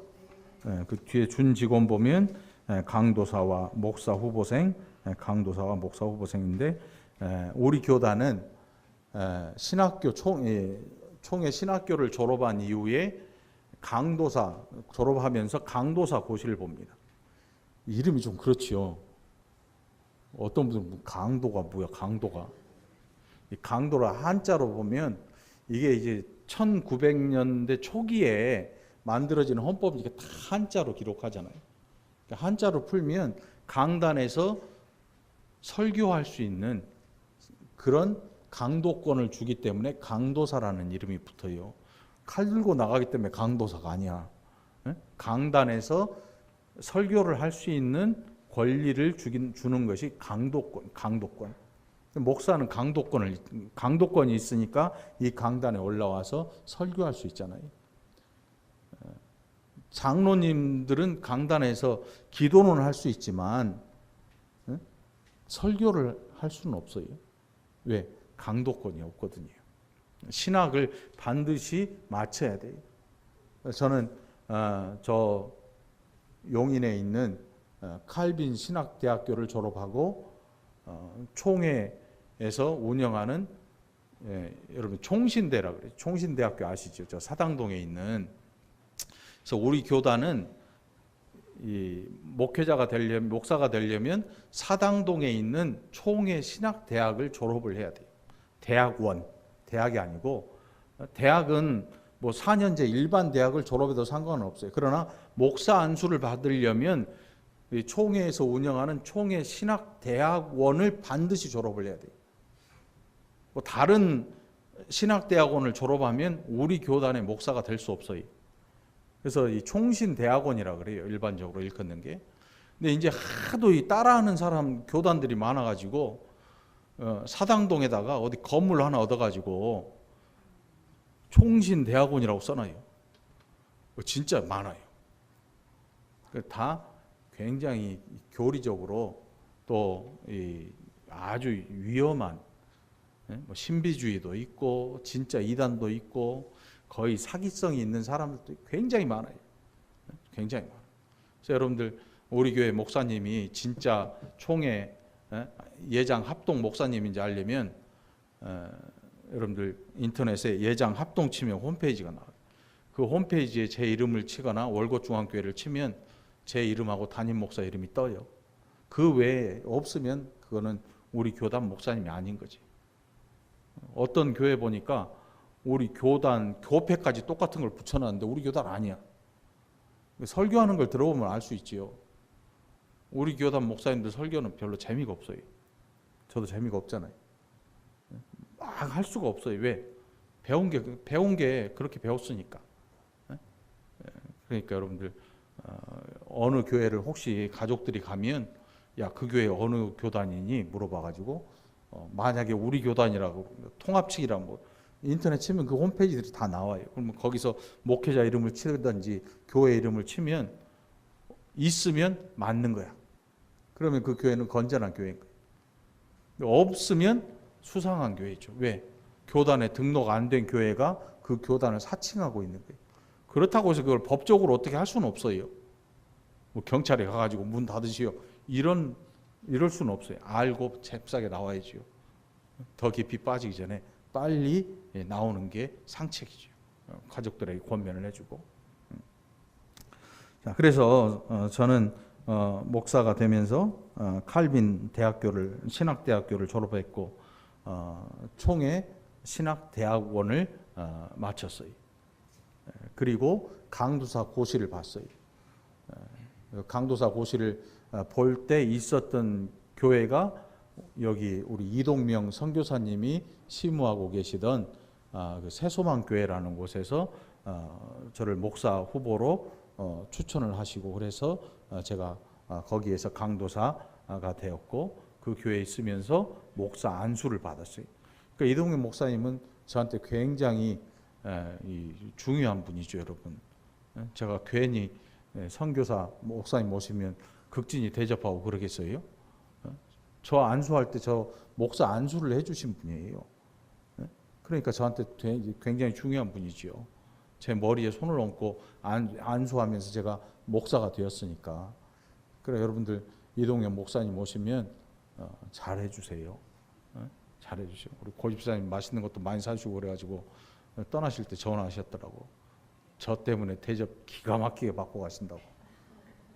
그 뒤에 준 직원 보면 강도사와 목사 후보생, 강도사와 목사 후보생인데 우리 교단은 신학교 총회 신학교를 졸업한 이후에 강도사 졸업하면서 강도사 고시를 봅니다. 이름이 좀 그렇지요. 어떤 분은 강도가 뭐야? 강도가 이 강도라 한자로 보면 이게 이제 1900년대 초기에 만들어지는 헌법이 이렇게 다 한자로 기록하잖아요. 그러니까 한자로 풀면 강단에서 설교할 수 있는 그런 강도권을 주기 때문에 강도사라는 이름이 붙어요. 칼 들고 나가기 때문에 강도사가 아니야. 강단에서 설교를 할 수 있는 권리를 주는 것이 강도권. 목사는 강도권이 있으니까 이 강단에 올라와서 설교할 수 있잖아요. 장로님들은 강단에서 기도는 할 수 있지만 설교를 할 수는 없어요. 왜? 강도권이 없거든요. 신학을 반드시 마쳐야 돼요. 저는 저 용인에 있는 칼빈 신학대학교를 졸업하고 총회에서 운영하는 여러분 총신대라 그래요. 총신대학교 아시죠? 저 사당동에 있는. 그래서 우리 교단은 이 목회자가 되려면 목사가 되려면 사당동에 있는 총회 신학대학을 졸업을 해야 돼요. 대학원, 대학이 아니고 대학은 뭐 4년제 일반 대학을 졸업해도 상관은 없어요. 그러나 목사 안수를 받으려면 이 총회에서 운영하는 총회 신학대학원을 반드시 졸업을 해야 돼요. 뭐 다른 신학대학원을 졸업하면 우리 교단의 목사가 될 수 없어요. 그래서 이 총신대학원이라 그래요. 일반적으로 일컫는 게. 근데 이제 하도 이 따라하는 사람 교단들이 많아가지고 사당동에다가 어디 건물 하나 얻어가지고 총신대학원이라고 써놔요. 진짜 많아요. 다 굉장히 교리적으로 또 아주 위험한 뭐 신비주의도 있고 진짜 이단도 있고 거의 사기성이 있는 사람들도 굉장히 많아요. 굉장히 많아요. 그래서 여러분들 우리 교회 목사님이 진짜 총회 예장 합동 목사님인지 알려면 여러분들 인터넷에 예장 합동 치면 홈페이지가 나와요. 그 홈페이지에 제 이름을 치거나 월곶중앙교회를 치면 제 이름하고 담임 목사 이름이 떠요. 그 외에 없으면 그거는 우리 교단 목사님이 아닌 거지. 어떤 교회 보니까 우리 교단 교패까지 똑같은 걸 붙여놨는데 우리 교단 아니야. 설교하는 걸 들어보면 알 수 있지요. 우리 교단 목사님들 설교는 별로 재미가 없어요. 저도 재미가 없잖아요. 막 할 수가 없어요. 왜? 배운 게 그렇게 배웠으니까. 그러니까 여러분들 어느 교회를 혹시 가족들이 가면 야, 그 교회 어느 교단이니 물어봐가지고 만약에 우리 교단이라고 통합측이라고 뭐 인터넷 치면 그 홈페이지들이 다 나와요. 그러면 거기서 목회자 이름을 치든지 교회 이름을 치면 있으면 맞는 거야. 그러면 그 교회는 건전한 교회인 거예요. 없으면 수상한 교회죠. 왜? 교단에 등록 안 된 교회가 그 교단을 사칭하고 있는 거예요. 그렇다고 해서 그걸 법적으로 어떻게 할 수는 없어요. 뭐 경찰에 가가지고 문 닫으시오. 이럴 수는 없어요. 알고 잽싸게 나와야지요. 더 깊이 빠지기 전에 빨리 나오는 게 상책이죠. 가족들에게 권면을 해주고. 자, 그래서 저는 목사가 되면서 칼빈 대학교를 신학대학교를 졸업했고 총회 신학대학원을 마쳤어요. 그리고 강도사 고시를 봤어요. 강도사 고시를 볼 때 있었던 교회가 여기 우리 이동명 선교사님이 시무하고 계시던 그 새소망교회라는 곳에서 저를 목사 후보로 추천을 하시고 그래서 제가 거기에서 강도사가 되었고 그 교회에 있으면서 목사 안수를 받았어요. 그러니까 이동명 목사님은 저한테 굉장히 중요한 분이죠, 여러분. 제가 괜히 선교사 목사님 모시면 극진히 대접하고 그러겠어요? 저 안수할 때 저 목사 안수를 해주신 분이에요. 그러니까 저한테 굉장히 중요한 분이지요. 제 머리에 손을 얹고 안수하면서 제가 목사가 되었으니까. 그래 여러분들 이동현 목사님 오시면 잘 해주세요. 잘 해주세요. 우리 고집사님 맛있는 것도 많이 사주고 그래가지고 떠나실 때 전화하셨더라고. 저 때문에 대접 기가 막히게 받고 가신다고.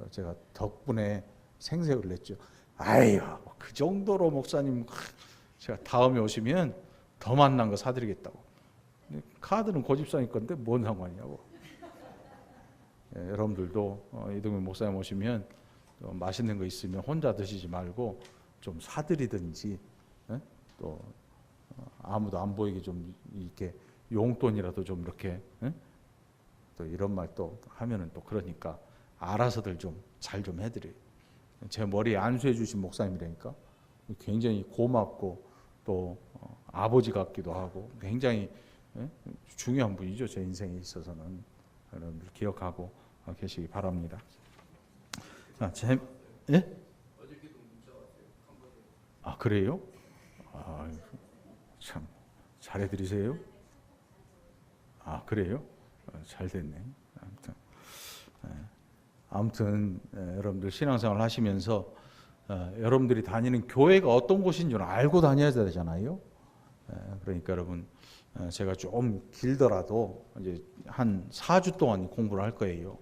제가 덕분에 생색을 냈죠. 아유, 그 정도로 목사님 제가 다음에 오시면 더 맛난 거 사드리겠다고. 카드는 고집사님 건데 뭔 상관이냐고. 여러분들도 이동현 목사님 오시면 맛있는 거 있으면 혼자 드시지 말고 좀 사드리든지 또 아무도 안 보이게 좀 이렇게 용돈이라도 좀 이렇게 또 이런 말 또 하면은 또 그러니까 알아서들 좀 잘 좀 해드려요. 제 머리에 안수해 주신 목사님이라니까 굉장히 고맙고 또 아버지 같기도 하고 굉장히 중요한 분이죠. 제 인생에 있어서는. 여러분들 기억하고 계시기 바랍니다. 예? 아 그래요? 아, 참 잘해드리세요. 아 그래요? 잘 됐네. 아무튼 여러분들 신앙생활 하시면서 여러분들이 다니는 교회가 어떤 곳인 줄 알고 다녀야 되잖아요. 그러니까 여러분 제가 좀 길더라도 이제 한 4주 동안 공부를 할 거예요.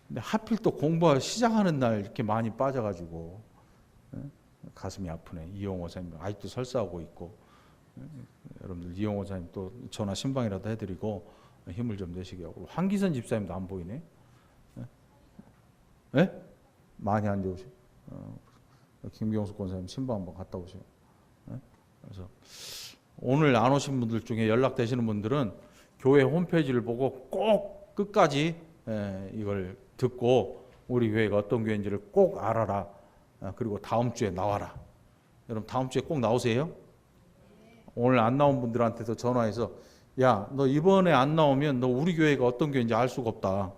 근데 하필 또 공부 시작하는 날 이렇게 많이 빠져가지고 가슴이 아프네. 이용호 사님 아직도 설사하고 있고, 여러분들 이용호 사님 또 전화 신방이라도 해드리고 힘을 좀 내시게 하고. 황기선 집사님도 안 보이네. 예? 많이 안 좋으셔. 김경수 권사님 신방 한번 갔다 오세요. 그래서 오늘 안 오신 분들 중에 연락되시는 분들은 교회 홈페이지를 보고 꼭 끝까지 이걸 듣고 우리 교회가 어떤 교회인지를 꼭 알아라. 그리고 다음 주에 나와라. 여러분 다음 주에 꼭 나오세요. 오늘 안 나온 분들한테도 전화해서 야, 너 이번에 안 나오면 너 우리 교회가 어떤 교회인지 알 수가 없다.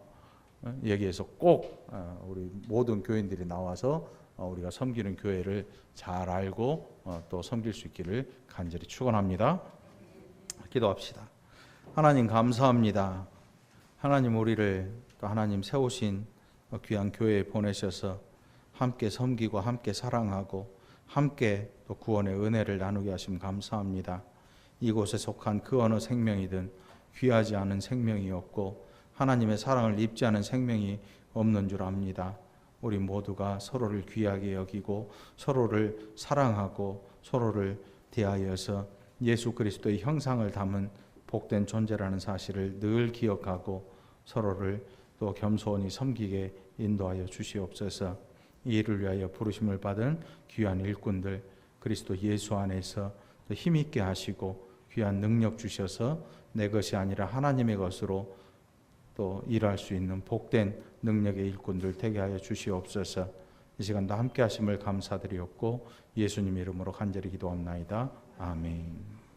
얘기해서 꼭 우리 모든 교인들이 나와서 우리가 섬기는 교회를 잘 알고 또 섬길 수 있기를 간절히 축원합니다. 기도합시다. 하나님 감사합니다. 하나님 우리를 또 하나님 세우신 귀한 교회에 보내셔서 함께 섬기고 함께 사랑하고 함께 또 구원의 은혜를 나누게 하심 감사합니다. 이곳에 속한 그 어느 생명이든 귀하지 않은 생명이 없고 하나님의 사랑을 입지 않은 생명이 없는 줄 압니다. 우리 모두가 서로를 귀하게 여기고 서로를 사랑하고 서로를 대하여서 예수 그리스도의 형상을 담은 복된 존재라는 사실을 늘 기억하고 서로를 또 겸손히 섬기게 인도하여 주시옵소서. 이 일을 위하여 부르심을 받은 귀한 일꾼들 그리스도 예수 안에서 또 힘있게 하시고 귀한 능력 주셔서 내 것이 아니라 하나님의 것으로 또 일할 수 있는 복된 능력의 일꾼들 되게 하여 주시옵소서. 이 시간도 함께 하심을 감사드리옵고 예수님 이름으로 간절히 기도합나이다. 아멘.